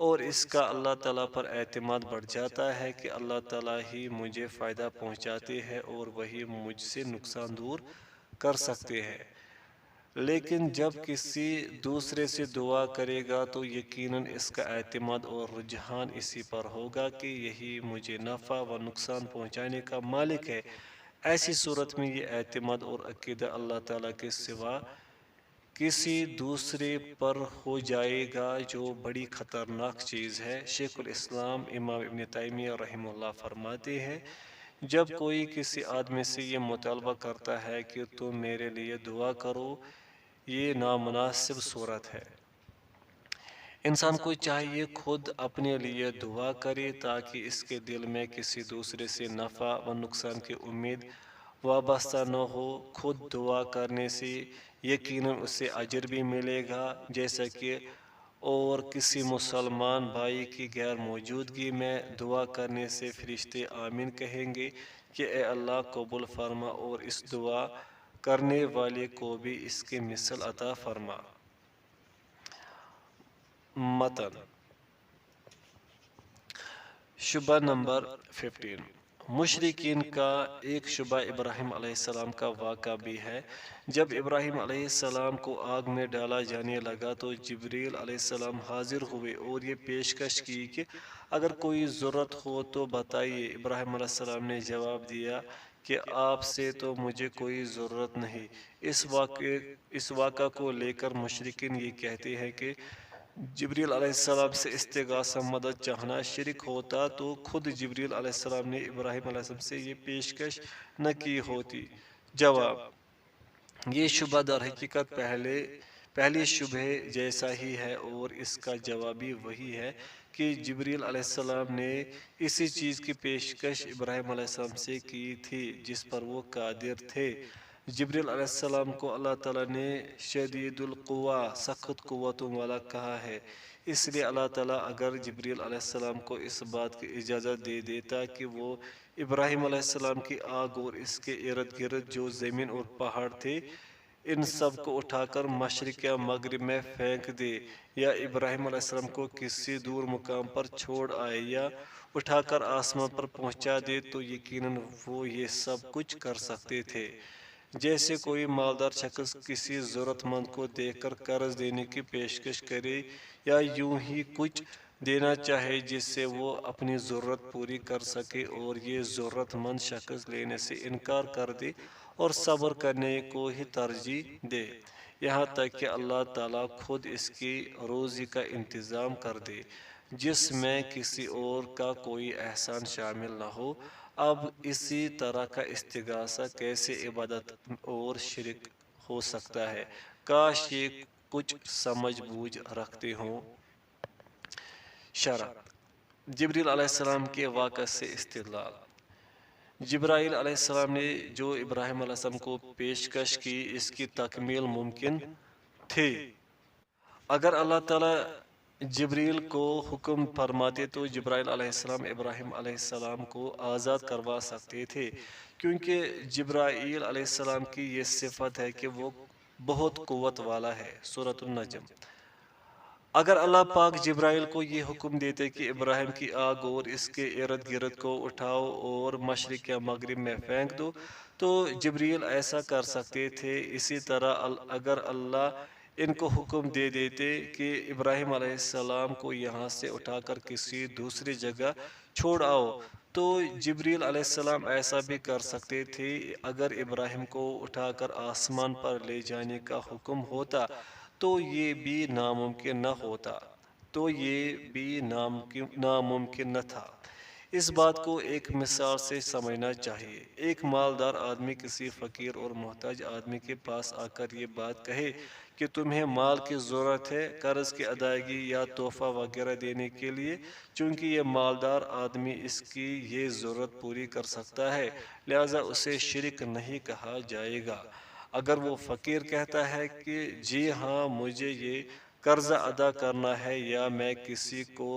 اور اس کا اللہ تعالیٰ پر اعتماد بڑھ جاتا ہے کہ اللہ تعالیٰ ہی مجھے فائدہ پہنچاتے ہیں اور وہی مجھ سے نقصان دور کر سکتے ہیں۔ لیکن جب کسی دوسرے سے دعا کرے گا تو یقیناً اس کا اعتماد اور رجحان اسی پر ہوگا کہ یہی مجھے نفع و نقصان پہنچانے کا مالک ہے۔ ایسی صورت میں یہ اعتماد اور عقیدہ اللہ تعالیٰ کے سوا کسی دوسرے پر ہو جائے گا جو بڑی خطرناک چیز ہے۔ شیخ الاسلام امام ابن تیمیہ رحمہ اللہ فرماتے ہیں، جب کوئی کسی آدمی سے یہ مطالبہ کرتا ہے کہ تم میرے لیے دعا کرو، یہ نامناسب صورت ہے۔ انسان کو چاہیے خود اپنے لیے دعا کرے تاکہ اس کے دل میں کسی دوسرے سے نفع و نقصان کی امید وابستہ نہ ہو۔ خود دعا کرنے سے یقیناً اسے اجر بھی ملے گا، جیسا کہ اور کسی مسلمان بھائی کی غیر موجودگی میں دعا کرنے سے فرشتے آمین کہیں گے کہ اے اللہ قبول فرما اور اس دعا کرنے والے کو بھی اس کی مثل عطا فرما۔ متن شبہ نمبر 15۔ مشرکین کا ایک شبہ ابراہیم علیہ السلام کا واقعہ بھی ہے۔ جب ابراہیم علیہ السلام کو آگ میں ڈالا جانے لگا تو جبریل علیہ السلام حاضر ہوئے اور یہ پیشکش کی کہ اگر کوئی ضرورت ہو تو بتائیے۔ ابراہیم علیہ السلام نے جواب دیا کہ آپ سے تو مجھے کوئی ضرورت نہیں۔ اس واقعہ کو لے کر مشرکین یہ کہتے ہیں کہ جبریل علیہ السلام سے استغاثہ مدد چاہنا شرک ہوتا تو خود جبریل علیہ السلام نے ابراہیم علیہ السلام سے یہ پیشکش نہ کی ہوتی۔ جواب: یہ شبہ در حقیقت پہلی شبہ جیسا ہی ہے اور اس کا جواب بھی وہی ہے کہ جبریل علیہ السلام نے اسی چیز کی پیشکش ابراہیم علیہ السلام سے کی تھی جس پر وہ قادر تھے۔ جبریل علیہ السلام کو اللہ تعالیٰ نے شدید القویٰ، سخت قوتوں والا کہا ہے، اس لیے اللہ تعالیٰ اگر جبریل علیہ السلام کو اس بات کی اجازت دے دیتا کہ وہ ابراہیم علیہ السلام کی آگ اور اس کے ارد گرد جو زمین اور پہاڑ تھے ان سب کو اٹھا کر مشرق یا مغرب میں پھینک دے، یا ابراہیم علیہ السلام کو کسی دور مقام پر چھوڑ آئے یا اٹھا کر آسمان پر پہنچا دے تو یقیناً وہ یہ سب کچھ کر سکتے تھے۔ جیسے کوئی مالدار شخص کسی ضرورت مند کو دیکھ کر قرض دینے کی پیشکش کرے یا یوں ہی کچھ دینا چاہے جس سے وہ اپنی ضرورت پوری کر سکے اور یہ ضرورت مند شخص لینے سے انکار کر دے اور صبر کرنے کو ہی ترجیح دے، یہاں تک کہ اللہ تعالیٰ خود اس کی روزی کا انتظام کر دے جس میں کسی اور کا کوئی احسان شامل نہ ہو، اب اسی طرح کا استغاثہ کیسے عبادت اور شرک ہو سکتا ہے؟ کاش یہ کچھ سمجھ بوجھ رکھتے ہوں۔ شرح: جبریل علیہ السلام کے واقعہ سے استدلال۔ جبرائیل علیہ السلام نے جو ابراہیم علیہ السلام کو پیشکش کی اس کی تکمیل ممکن تھی۔ اگر اللہ تعالیٰ جبریل کو حکم فرماتے تو جبرائیل علیہ السلام ابراہیم علیہ السلام کو آزاد کروا سکتے تھے، کیونکہ جبرائیل علیہ السلام کی یہ صفت ہے کہ وہ بہت قوت والا ہے۔ سورۃ النجم۔ اگر اللہ پاک جبرائیل کو یہ حکم دیتے کہ ابراہیم کی آگ اور اس کے ارد گرد کو اٹھاؤ اور مشرق یا مغرب میں پھینک دو تو جبریل ایسا کر سکتے تھے۔ اسی طرح اگر اللہ ان کو حکم دے دیتے کہ ابراہیم علیہ السلام کو یہاں سے اٹھا کر کسی دوسری جگہ چھوڑ آؤ تو جبریل علیہ السلام ایسا بھی کر سکتے تھے۔ اگر ابراہیم کو اٹھا کر آسمان پر لے جانے کا حکم ہوتا تو یہ بھی ناممکن نہ تھا۔ اس بات کو ایک مثال سے سمجھنا چاہیے۔ ایک مالدار آدمی کسی فقیر اور محتاج آدمی کے پاس آ کر یہ بات کہے کہ تمہیں مال کی ضرورت ہے قرض کی ادائیگی یا تحفہ وغیرہ دینے کے لیے، چونکہ یہ مالدار آدمی اس کی یہ ضرورت پوری کر سکتا ہے لہذا اسے شرک نہیں کہا جائے گا۔ اگر وہ فقیر کہتا ہے کہ جی ہاں مجھے یہ قرضہ ادا کرنا ہے یا میں کسی کو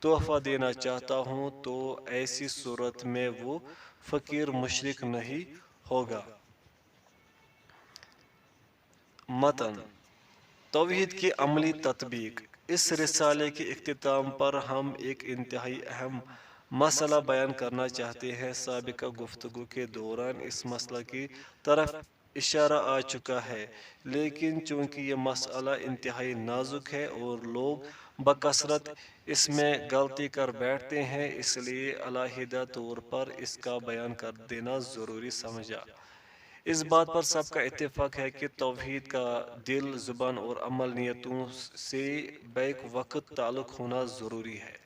تحفہ دینا چاہتا ہوں تو ایسی صورت میں وہ فقیر مشرک نہیں ہوگا۔ متن توحید کی عملی تطبیق۔ اس رسالے کے اختتام پر ہم ایک انتہائی اہم مسئلہ بیان کرنا چاہتے ہیں۔ سابقہ گفتگو کے دوران اس مسئلہ کی طرف اشارہ آ چکا ہے، لیکن چونکہ یہ مسئلہ انتہائی نازک ہے اور لوگ بکثرت اس میں غلطی کر بیٹھتے ہیں، اس لیے علیحدہ طور پر اس کا بیان کر دینا ضروری سمجھا۔ اس بات پر سب کا اتفاق ہے کہ توحید کا دل، زبان اور عمل نیتوں سے بیک وقت تعلق ہونا ضروری ہے۔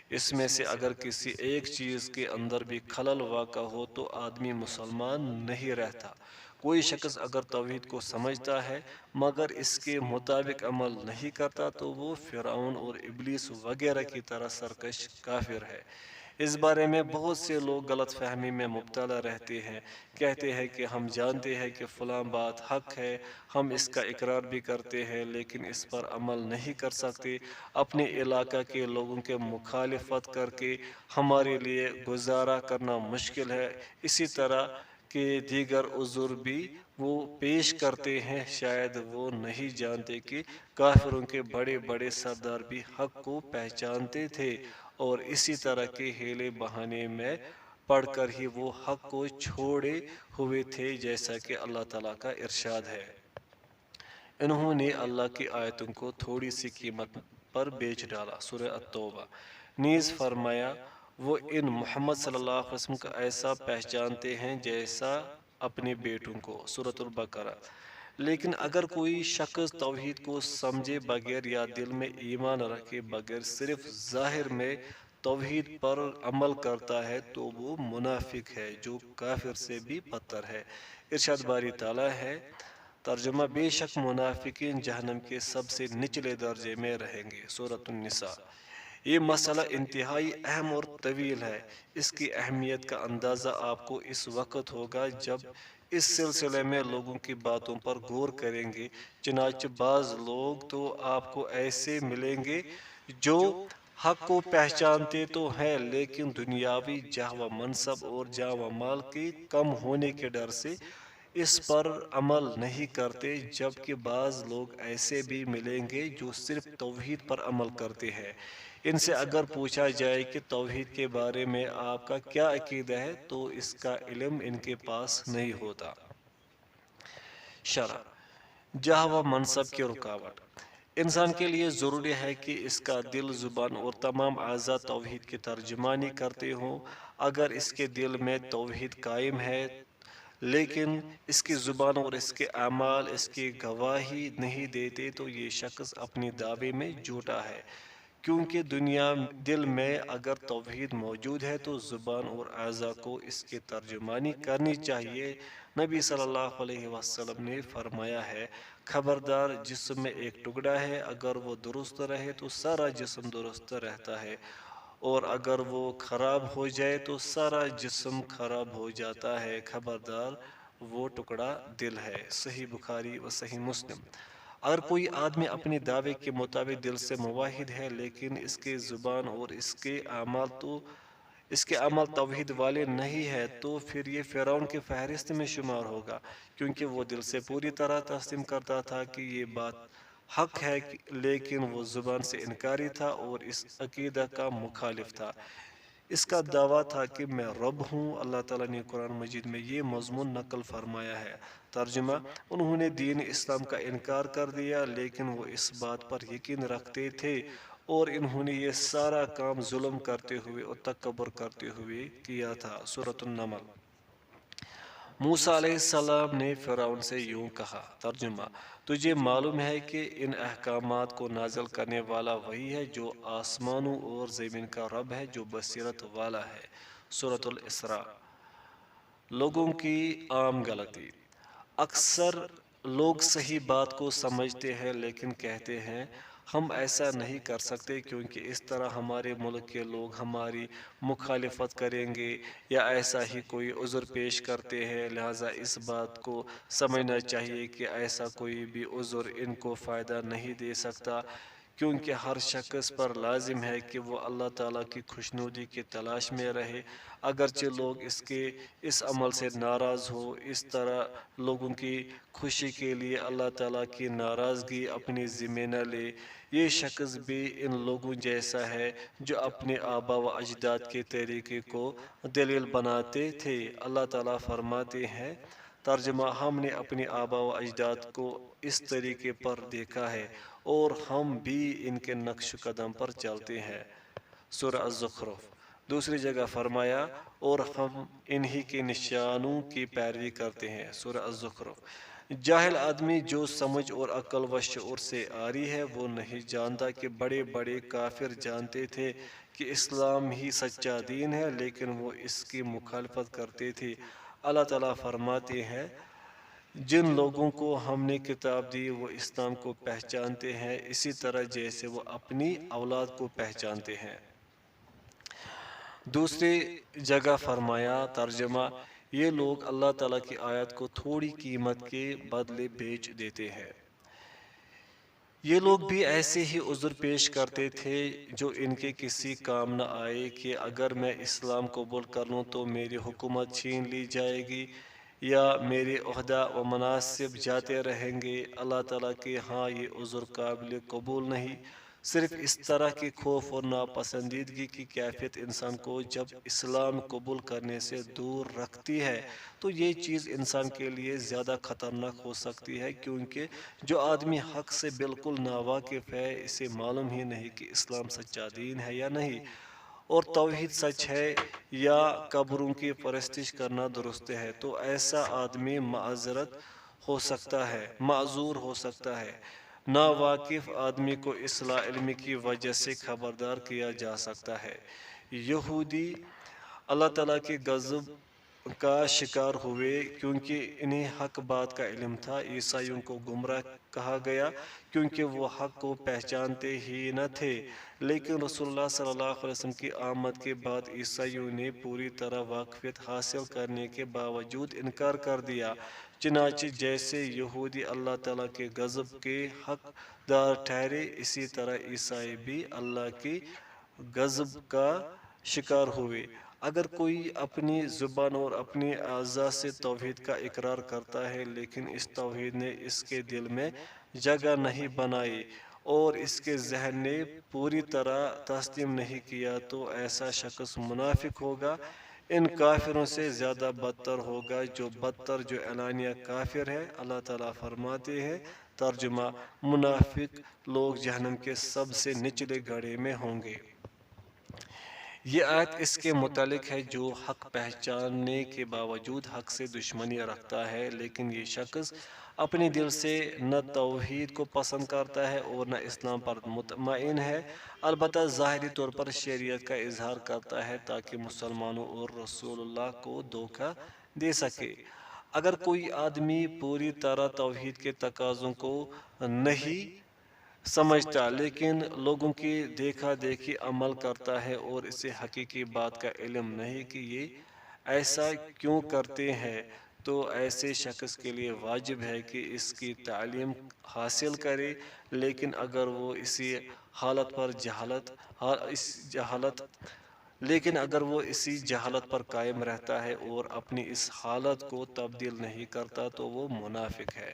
اس میں سے اگر کسی ایک چیز کے اندر بھی خلل واقع ہو تو آدمی مسلمان نہیں رہتا۔ کوئی شخص اگر توحید کو سمجھتا ہے مگر اس کے مطابق عمل نہیں کرتا تو وہ فرعون اور ابلیس وغیرہ کی طرح سرکش کافر ہے۔ اس بارے میں بہت سے لوگ غلط فہمی میں مبتلا رہتے ہیں، کہتے ہیں کہ ہم جانتے ہیں کہ فلاں بات حق ہے، ہم اس کا اقرار بھی کرتے ہیں لیکن اس پر عمل نہیں کر سکتے، اپنے علاقہ کے لوگوں کے مخالفت کر کے ہمارے لیے گزارا کرنا مشکل ہے۔ اسی طرح کے دیگر عذر بھی وہ پیش کرتے ہیں۔ شاید وہ نہیں جانتے کہ کافروں کے بڑے بڑے سردار بھی حق کو پہچانتے تھے اور اسی طرح کے ہیلے بہانے میں پڑھ کر ہی وہ حق کو چھوڑے ہوئے تھے، جیسا کہ اللہ تعالیٰ کا ارشاد ہے۔ انہوں نے اللہ کی آیتوں کو تھوڑی سی قیمت پر بیچ ڈالا۔ سورہ التوبہ۔ نیز فرمایا وہ ان محمد صلی اللہ علیہ وسلم کا ایسا پہچانتے ہیں جیسا اپنے بیٹوں کو۔ سورۃ البقرہ۔ لیکن اگر کوئی شخص توحید کو سمجھے بغیر یا دل میں ایمان رکھے بغیر صرف ظاہر میں توحید پر عمل کرتا ہے تو وہ منافق ہے جو کافر سے بھی بدتر ہے۔ ارشاد باری تعالیٰ ہے، ترجمہ بے شک منافقین جہنم کے سب سے نچلے درجے میں رہیں گے۔ سورۃ النساء۔ یہ مسئلہ انتہائی اہم اور طویل ہے۔ اس کی اہمیت کا اندازہ آپ کو اس وقت ہوگا جب اس سلسلے میں لوگوں کی باتوں پر غور کریں گے۔ چنانچہ بعض لوگ تو آپ کو ایسے ملیں گے جو حق کو پہچانتے تو ہیں لیکن دنیاوی جاہ و منصب اور جاہ و مال کے کم ہونے کے ڈر سے اس پر عمل نہیں کرتے، جبکہ بعض لوگ ایسے بھی ملیں گے جو صرف توحید پر عمل کرتے ہیں۔ ان سے اگر پوچھا جائے کہ توحید کے بارے میں آپ کا کیا عقیدہ ہے تو اس کا علم ان کے پاس نہیں ہوتا۔ شرح: جاہ و منصب کی رکاوٹ۔ انسان کے لیے ضروری ہے کہ اس کا دل، زبان اور تمام اعضاء توحید کی ترجمانی کرتے ہوں۔ اگر اس کے دل میں توحید قائم ہے لیکن اس کی زبان اور اس کے اعمال اس کی گواہی نہیں دیتے تو یہ شخص اپنے دعوے میں جھوٹا ہے، کیونکہ دل میں اگر توحید موجود ہے تو زبان اور اعضاء کو اس کی ترجمانی کرنی چاہیے۔ نبی صلی اللہ علیہ وسلم نے فرمایا ہے، خبردار، جسم میں ایک ٹکڑا ہے، اگر وہ درست رہے تو سارا جسم درست رہتا ہے اور اگر وہ خراب ہو جائے تو سارا جسم خراب ہو جاتا ہے۔ خبردار، وہ ٹکڑا دل ہے۔ صحیح بخاری و صحیح مسلم۔ اگر کوئی آدمی اپنے دعوے کے مطابق دل سے موحد ہے لیکن اس کی زبان اور اس کے اعمال توحید والے نہیں ہے تو پھر یہ فرعون کی فہرست میں شمار ہوگا، کیونکہ وہ دل سے پوری طرح تسلیم کرتا تھا کہ یہ بات حق ہے لیکن وہ زبان سے انکاری تھا اور اس عقیدہ کا مخالف تھا۔ اس کا دعویٰ تھا کہ میں رب ہوں۔ اللہ تعالیٰ نے قرآن مجید میں یہ مضمون نقل فرمایا ہے۔ ترجمہ: انہوں نے دین اسلام کا انکار کر دیا لیکن وہ اس بات پر یقین رکھتے تھے اور انہوں نے یہ سارا کام ظلم کرتے ہوئے اور تکبر کرتے ہوئے کیا تھا۔ سورۃ النمل۔ موسیٰ علیہ السلام نے فرعون سے یوں کہا۔ ترجمہ: تجھے معلوم ہے کہ ان احکامات کو نازل کرنے والا وہی ہے جو آسمانوں اور زمین کا رب ہے، جو بصیرت والا ہے۔ سورۃ الاسراء۔ لوگوں کی عام غلطی۔ اکثر لوگ صحیح بات کو سمجھتے ہیں لیکن کہتے ہیں ہم ایسا نہیں کر سکتے کیونکہ اس طرح ہمارے ملک کے لوگ ہماری مخالفت کریں گے یا ایسا ہی کوئی عذر پیش کرتے ہیں، لہٰذا اس بات کو سمجھنا چاہیے کہ ایسا کوئی بھی عذر ان کو فائدہ نہیں دے سکتا کیونکہ ہر شخص پر لازم ہے کہ وہ اللہ تعالیٰ کی خوشنودی کی تلاش میں رہے، اگرچہ لوگ اس عمل سے ناراض ہو۔ اس طرح لوگوں کی خوشی کے لیے اللہ تعالیٰ کی ناراضگی اپنی ذمہ نہ لے۔ یہ شخص بھی ان لوگوں جیسا ہے جو اپنے آبا و اجداد کے طریقے کو دلیل بناتے تھے۔ اللہ تعالیٰ فرماتے ہیں، ترجمہ: ہم نے اپنے آبا و اجداد کو اس طریقے پر دیکھا ہے اور ہم بھی ان کے نقش قدم پر چلتے ہیں۔ سورہ الزخرف۔ دوسری جگہ فرمایا، اور ہم انہی کے نشانوں کی پیروی کرتے ہیں۔ سورہ الزخرف۔ جاہل آدمی جو سمجھ اور عقل و شعور سے عاری ہے، وہ نہیں جانتا کہ بڑے بڑے کافر جانتے تھے کہ اسلام ہی سچا دین ہے، لیکن وہ اس کی مخالفت کرتے تھے۔ اللہ تعالیٰ فرماتے ہیں، جن لوگوں کو ہم نے کتاب دی وہ اسلام کو پہچانتے ہیں اسی طرح جیسے وہ اپنی اولاد کو پہچانتے ہیں۔ دوسری جگہ فرمایا، ترجمہ: یہ لوگ اللہ تعالیٰ کی آیات کو تھوڑی قیمت کے بدلے بیچ دیتے ہیں۔ یہ لوگ بھی ایسے ہی عذر پیش کرتے تھے جو ان کے کسی کام نہ آئے کہ اگر میں اسلام قبول کر لوں تو میری حکومت چھین لی جائے گی یا میرے عہدہ و مناصب جاتے رہیں گے۔ اللہ تعالیٰ کے ہاں یہ عذر قابل قبول نہیں۔ صرف اس طرح کے خوف اور ناپسندیدگی کی کیفیت انسان کو جب اسلام قبول کرنے سے دور رکھتی ہے تو یہ چیز انسان کے لیے زیادہ خطرناک ہو سکتی ہے، کیونکہ جو آدمی حق سے بالکل ناواقف ہے، اسے معلوم ہی نہیں کہ اسلام سچا دین ہے یا نہیں، اور توحید سچ ہے یا قبروں کی پرستش کرنا درست ہے، تو ایسا آدمی معذور ہو سکتا ہے۔ ناواقف آدمی کو اصلاح علم کی وجہ سے خبردار کیا جا سکتا ہے۔ یہودی اللہ تعالیٰ کے غضب کا شکار ہوئے کیونکہ انہیں حق بات کا علم تھا۔ عیسائیوں کو گمراہ کہا گیا کیونکہ وہ حق کو پہچانتے ہی نہ تھے، لیکن رسول اللہ صلی اللہ علیہ وسلم کی آمد کے بعد عیسائیوں نے پوری طرح واقفیت حاصل کرنے کے باوجود انکار کر دیا۔ چنانچہ جیسے یہودی اللہ تعالیٰ کے غضب کے حق دار ٹھہرے، اسی طرح عیسائی بھی اللہ کے غضب کا شکار ہوئے۔ اگر کوئی اپنی زبان اور اپنی اعضاء سے توحید کا اقرار کرتا ہے لیکن اس توحید نے اس کے دل میں جگہ نہیں بنائی اور اس کے ذہن نے پوری طرح تسلیم نہیں کیا تو ایسا شخص منافق ہوگا۔ ان کافروں سے زیادہ بدتر ہوگا جو اعلانیہ کافر ہے۔ اللہ تعالیٰ فرماتے ہیں، ترجمہ: منافق لوگ جہنم کے سب سے نچلے گڑھے میں ہوں گے۔ یہ آیت اس کے متعلق ہے جو حق پہچاننے کے باوجود حق سے دشمنی رکھتا ہے، لیکن یہ شخص اپنے دل سے نہ توحید کو پسند کرتا ہے اور نہ اسلام پر مطمئن ہے، البتہ ظاہری طور پر شریعت کا اظہار کرتا ہے تاکہ مسلمانوں اور رسول اللہ کو دھوکہ دے سکے۔ اگر کوئی آدمی پوری طرح توحید کے تقاضوں کو نہیں سمجھتا لیکن لوگوں کی دیکھا دیکھی عمل کرتا ہے اور اسے حقیقی بات کا علم نہیں کہ یہ ایسا کیوں کرتے ہیں، تو ایسے شخص کے لیے واجب ہے کہ اس کی تعلیم حاصل کرے، لیکن اگر وہ اسی حالت پر قائم رہتا ہے اور اپنی اس حالت کو تبدیل نہیں کرتا تو وہ منافق ہے۔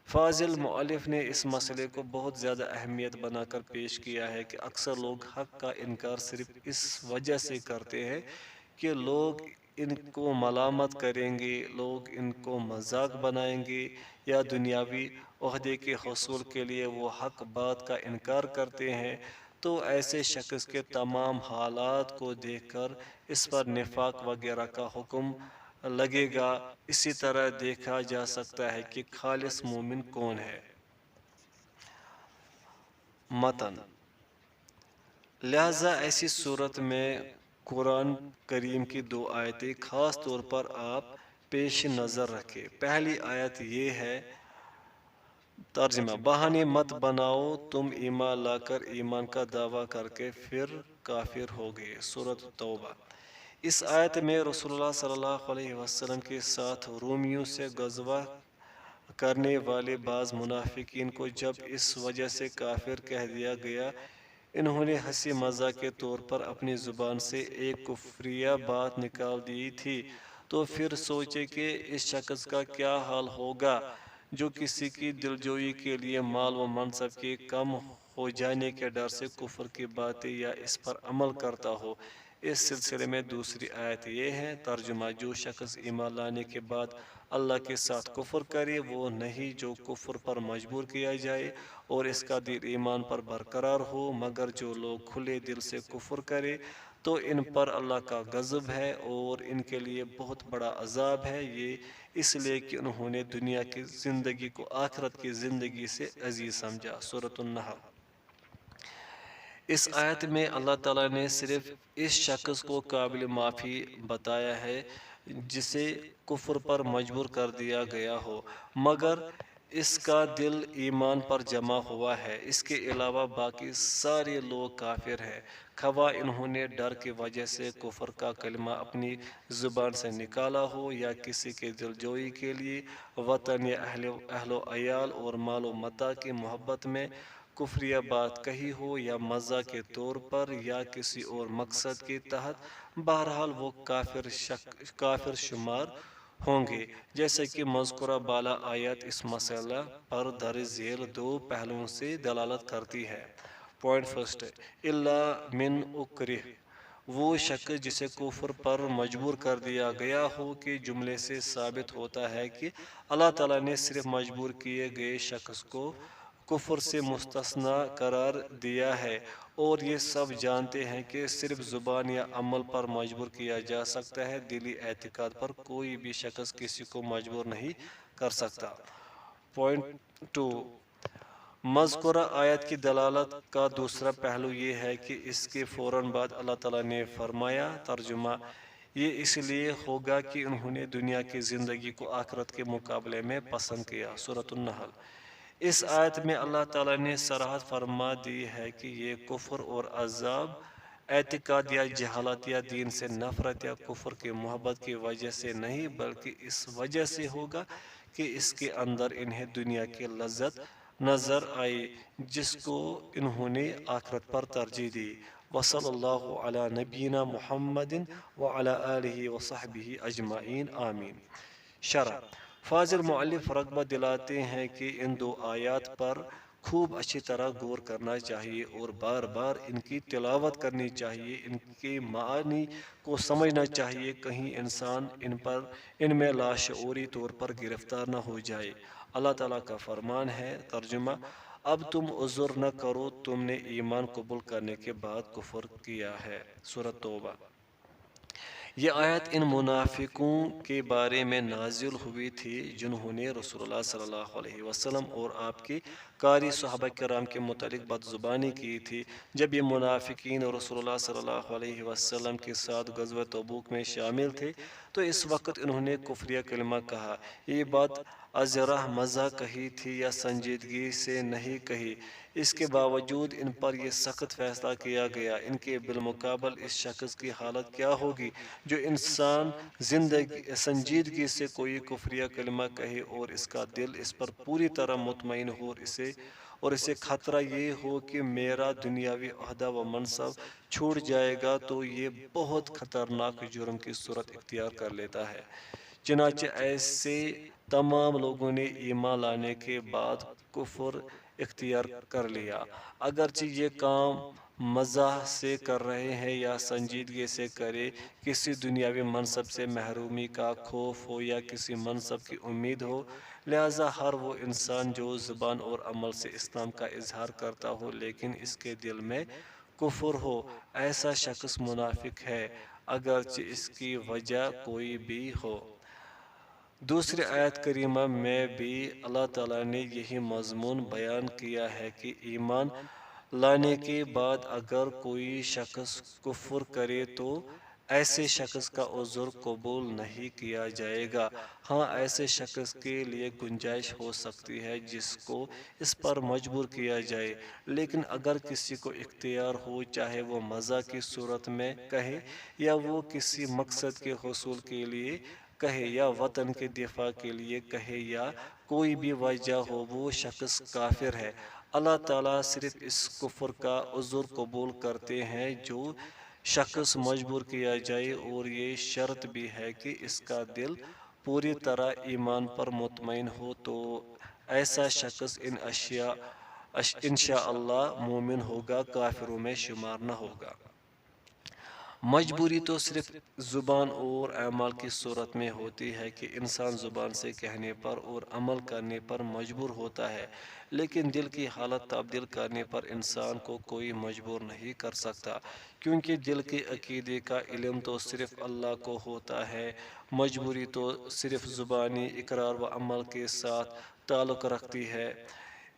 فاضل مؤلف نے اس مسئلے کو بہت زیادہ اہمیت بنا کر پیش کیا ہے کہ اکثر لوگ حق کا انکار صرف اس وجہ سے کرتے ہیں کہ لوگ ان کو ملامت کریں گے، لوگ ان کو مذاق بنائیں گے، یا دنیاوی عہدے کے حصول کے لیے وہ حق بات کا انکار کرتے ہیں، تو ایسے شخص کے تمام حالات کو دیکھ کر اس پر نفاق وغیرہ کا حکم لگے گا۔ اسی طرح دیکھا جا سکتا ہے کہ خالص مومن کون ہے۔ متن: لہذا ایسی صورت میں قرآن کریم کی دو آیتیں خاص طور پر آپ پیش نظر رکھیں۔ پہلی آیت یہ ہے، ترجمہ: بہانے مت بناؤ، تم ایمان لا کر ایمان کا دعویٰ کر کے پھر کافر ہو گئے۔ سورۃ توبہ۔ اس آیت میں رسول اللہ صلی اللہ علیہ وسلم کے ساتھ رومیوں سے غزوہ کرنے والے بعض منافقین کو جب اس وجہ سے کافر کہہ دیا گیا، انہوں نے ہنسی مذاق کے طور پر اپنی زبان سے ایک کفریہ بات نکال دی تھی، تو پھر سوچے کہ اس شخص کا کیا حال ہوگا جو کسی کی دلجوئی کے لیے مال و منصب کے کم ہو جانے کے ڈر سے کفر کی باتیں یا اس پر عمل کرتا ہو۔ اس سلسلے میں دوسری آیت یہ ہے، ترجمہ: جو شخص ایمان لانے کے بعد اللہ کے ساتھ کفر کرے وہ نہیں جو کفر پر مجبور کیا جائے اور اس کا دل ایمان پر برقرار ہو، مگر جو لوگ کھلے دل سے کفر کرے تو ان پر اللہ کا غضب ہے اور ان کے لیے بہت بڑا عذاب ہے، یہ اس لیے کہ انہوں نے دنیا کی زندگی کو آخرت کی زندگی سے عزیز سمجھا۔ سورۃ النحل۔ اس آیت میں اللہ تعالیٰ نے صرف اس شخص کو قابل معافی بتایا ہے جسے کفر پر مجبور کر دیا گیا ہو، مگر اس کا دل ایمان پر جمع ہوا ہے۔ اس کے علاوہ باقی سارے لوگ کافر ہیں، خواہ انہوں نے ڈر کی وجہ سے کفر کا کلمہ اپنی زبان سے نکالا ہو یا کسی کے دلجوئی کے لیے وطن یا اہل و عیال اور مال و متاع کی محبت میں کفریہ بات کہی ہو یا مزاح کے طور پر یا کسی اور مقصد کے تحت، بہرحال وہ کافر شمار ہوں گے، جیسا کہ مذکورہ بالا آیات اس مسئلہ پر درج ذیل دو پہلوؤں سے دلالت کرتی ہے۔ پوائنٹ فرسٹ، الا من اکرہ، وہ شخص جسے کفر پر مجبور کر دیا گیا ہو کے جملے سے ثابت ہوتا ہے کہ اللہ تعالیٰ نے صرف مجبور کیے گئے شخص کو کفر سے مستثنی قرار دیا ہے، اور یہ سب جانتے ہیں کہ صرف زبان یا عمل پر مجبور کیا جا سکتا ہے، دلی اعتقاد پر کوئی بھی شخص کسی کو مجبور نہیں کر سکتا۔ پوائنٹ ٹو، مذکورہ آیت کی دلالت کا دوسرا پہلو یہ ہے کہ اس کے فوراً بعد اللہ تعالیٰ نے فرمایا، ترجمہ: یہ اس لیے ہوگا کہ انہوں نے دنیا کی زندگی کو آخرت کے مقابلے میں پسند کیا۔ سورۃ النحل۔ اس آیت میں اللہ تعالیٰ نے صراحت فرما دی ہے کہ یہ کفر اور عذاب اعتقاد یا جہالت یا دین سے نفرت یا کفر کی محبت کی وجہ سے نہیں، بلکہ اس وجہ سے ہوگا کہ اس کے اندر انہیں دنیا کی لذت نظر آئی جس کو انہوں نے آخرت پر ترجیح دی۔ وصلی اللہ علی نبینا محمد وعلی آلہ وصحبہ اجمعین، آمین۔ شرح: فاضل مؤلف رغبت دلاتے ہیں کہ ان دو آیات پر خوب اچھی طرح غور کرنا چاہیے اور بار بار ان کی تلاوت کرنی چاہیے، ان کے معانی کو سمجھنا چاہیے، کہیں انسان ان میں لاشعوری طور پر گرفتار نہ ہو جائے۔ اللہ تعالیٰ کا فرمان ہے، ترجمہ: اب تم عذر نہ کرو، تم نے ایمان قبول کرنے کے بعد کفر کیا ہے۔ سورۃ توبہ۔ یہ آیت ان منافقوں کے بارے میں نازل ہوئی تھی جنہوں نے رسول اللہ صلی اللہ علیہ وسلم اور آپ کے قاری صحابہ کرام کے متعلق بدزبانی کی تھی۔ جب یہ منافقین رسول اللہ صلی اللہ علیہ وسلم کے ساتھ غزوہ تبوک میں شامل تھے تو اس وقت انہوں نے کفریہ کلمہ کہا۔ یہ بات ازرہ مزہ کہی تھی یا سنجیدگی سے نہیں کہی، اس کے باوجود ان پر یہ سخت فیصلہ کیا گیا۔ ان کے بالمقابل اس شخص کی حالت کیا ہوگی جو انسان سنجیدگی سے کوئی کفریہ کلمہ کہے اور اس کا دل اس پر پوری طرح مطمئن ہو اور اسے خطرہ یہ ہو کہ میرا دنیاوی عہدہ و منصب چھوٹ جائے گا، تو یہ بہت خطرناک جرم کی صورت اختیار کر لیتا ہے۔ چنانچہ ایسے تمام لوگوں نے ایمان لانے کے بعد کفر اختیار کر لیا، اگرچہ یہ کام مزاح سے کر رہے ہیں یا سنجیدگی سے کرے، کسی دنیاوی منصب سے محرومی کا خوف ہو یا کسی منصب کی امید ہو۔ لہذا ہر وہ انسان جو زبان اور عمل سے اسلام کا اظہار کرتا ہو لیکن اس کے دل میں کفر ہو، ایسا شخص منافق ہے، اگرچہ اس کی وجہ کوئی بھی ہو۔ دوسری آیت کریمہ میں بھی اللہ تعالیٰ نے یہی مضمون بیان کیا ہے کہ ایمان لانے کے بعد اگر کوئی شخص کفر کرے تو ایسے شخص کا عذر قبول نہیں کیا جائے گا۔ ہاں، ایسے شخص کے لیے گنجائش ہو سکتی ہے جس کو اس پر مجبور کیا جائے، لیکن اگر کسی کو اختیار ہو، چاہے وہ مزاح کی صورت میں کہے یا وہ کسی مقصد کے حصول کے لیے کہے یا وطن کے دفاع کے لیے کہے یا کوئی بھی وجہ ہو وہ شخص کافر ہے۔ اللہ تعالیٰ صرف اس کفر کا عذر قبول کرتے ہیں جو شخص مجبور کیا جائے، اور یہ شرط بھی ہے کہ اس کا دل پوری طرح ایمان پر مطمئن ہو، تو ایسا شخص انشاءاللہ مومن ہوگا، کافروں میں شمار نہ ہوگا۔ مجبوری تو صرف زبان اور اعمال کی صورت میں ہوتی ہے کہ انسان زبان سے کہنے پر اور عمل کرنے پر مجبور ہوتا ہے، لیکن دل کی حالت تبدیل کرنے پر انسان کو کوئی مجبور نہیں کر سکتا، کیونکہ دل کے عقیدے کا علم تو صرف اللہ کو ہوتا ہے۔ مجبوری تو صرف زبانی اقرار و عمل کے ساتھ تعلق رکھتی ہے۔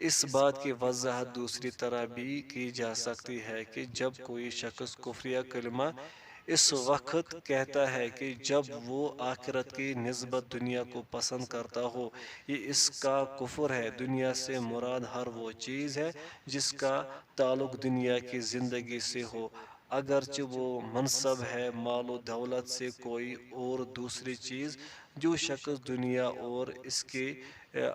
اس بات کی وضاحت دوسری طرح بھی کی جا سکتی ہے کہ جب کوئی شخص کفریہ کلمہ اس وقت کہتا ہے کہ جب وہ آخرت کی نسبت دنیا کو پسند کرتا ہو، یہ اس کا کفر ہے۔ دنیا سے مراد ہر وہ چیز ہے جس کا تعلق دنیا کی زندگی سے ہو، اگرچہ وہ منصب ہے، مال و دولت سے کوئی اور دوسری چیز۔ جو شخص دنیا اور اس کے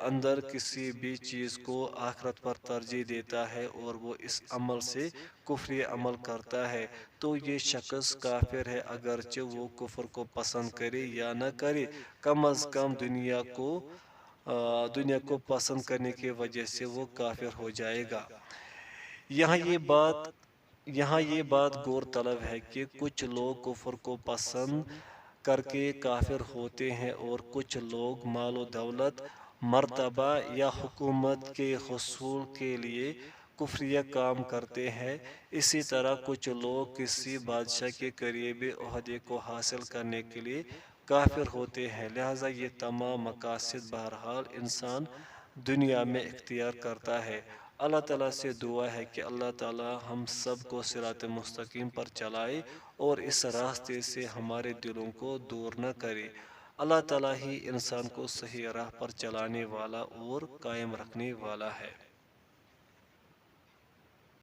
اندر کسی بھی چیز کو آخرت پر ترجیح دیتا ہے اور وہ اس عمل سے کفری عمل کرتا ہے، تو یہ شخص کافر ہے، اگرچہ وہ کفر کو پسند کرے یا نہ کرے، کم از کم دنیا کو پسند کرنے کی وجہ سے وہ کافر ہو جائے گا۔ یہاں یہ بات غور طلب ہے کہ کچھ لوگ کفر کو پسند کر کے کافر ہوتے ہیں اور کچھ لوگ مال و دولت، مرتبہ یا حکومت کے حصول کے لیے کفریہ کام کرتے ہیں۔ اسی طرح کچھ لوگ کسی بادشاہ کے قریبی عہدے کو حاصل کرنے کے لیے کافر ہوتے ہیں۔ لہذا یہ تمام مقاصد بہرحال انسان دنیا میں اختیار کرتا ہے۔ اللہ تعالیٰ سے دعا ہے کہ اللہ تعالیٰ ہم سب کو صراط مستقیم پر چلائے اور اس راستے سے ہمارے دلوں کو دور نہ کرے۔ اللہ تعالیٰ ہی انسان کو صحیح راہ پر چلانے والا اور قائم رکھنے والا ہے۔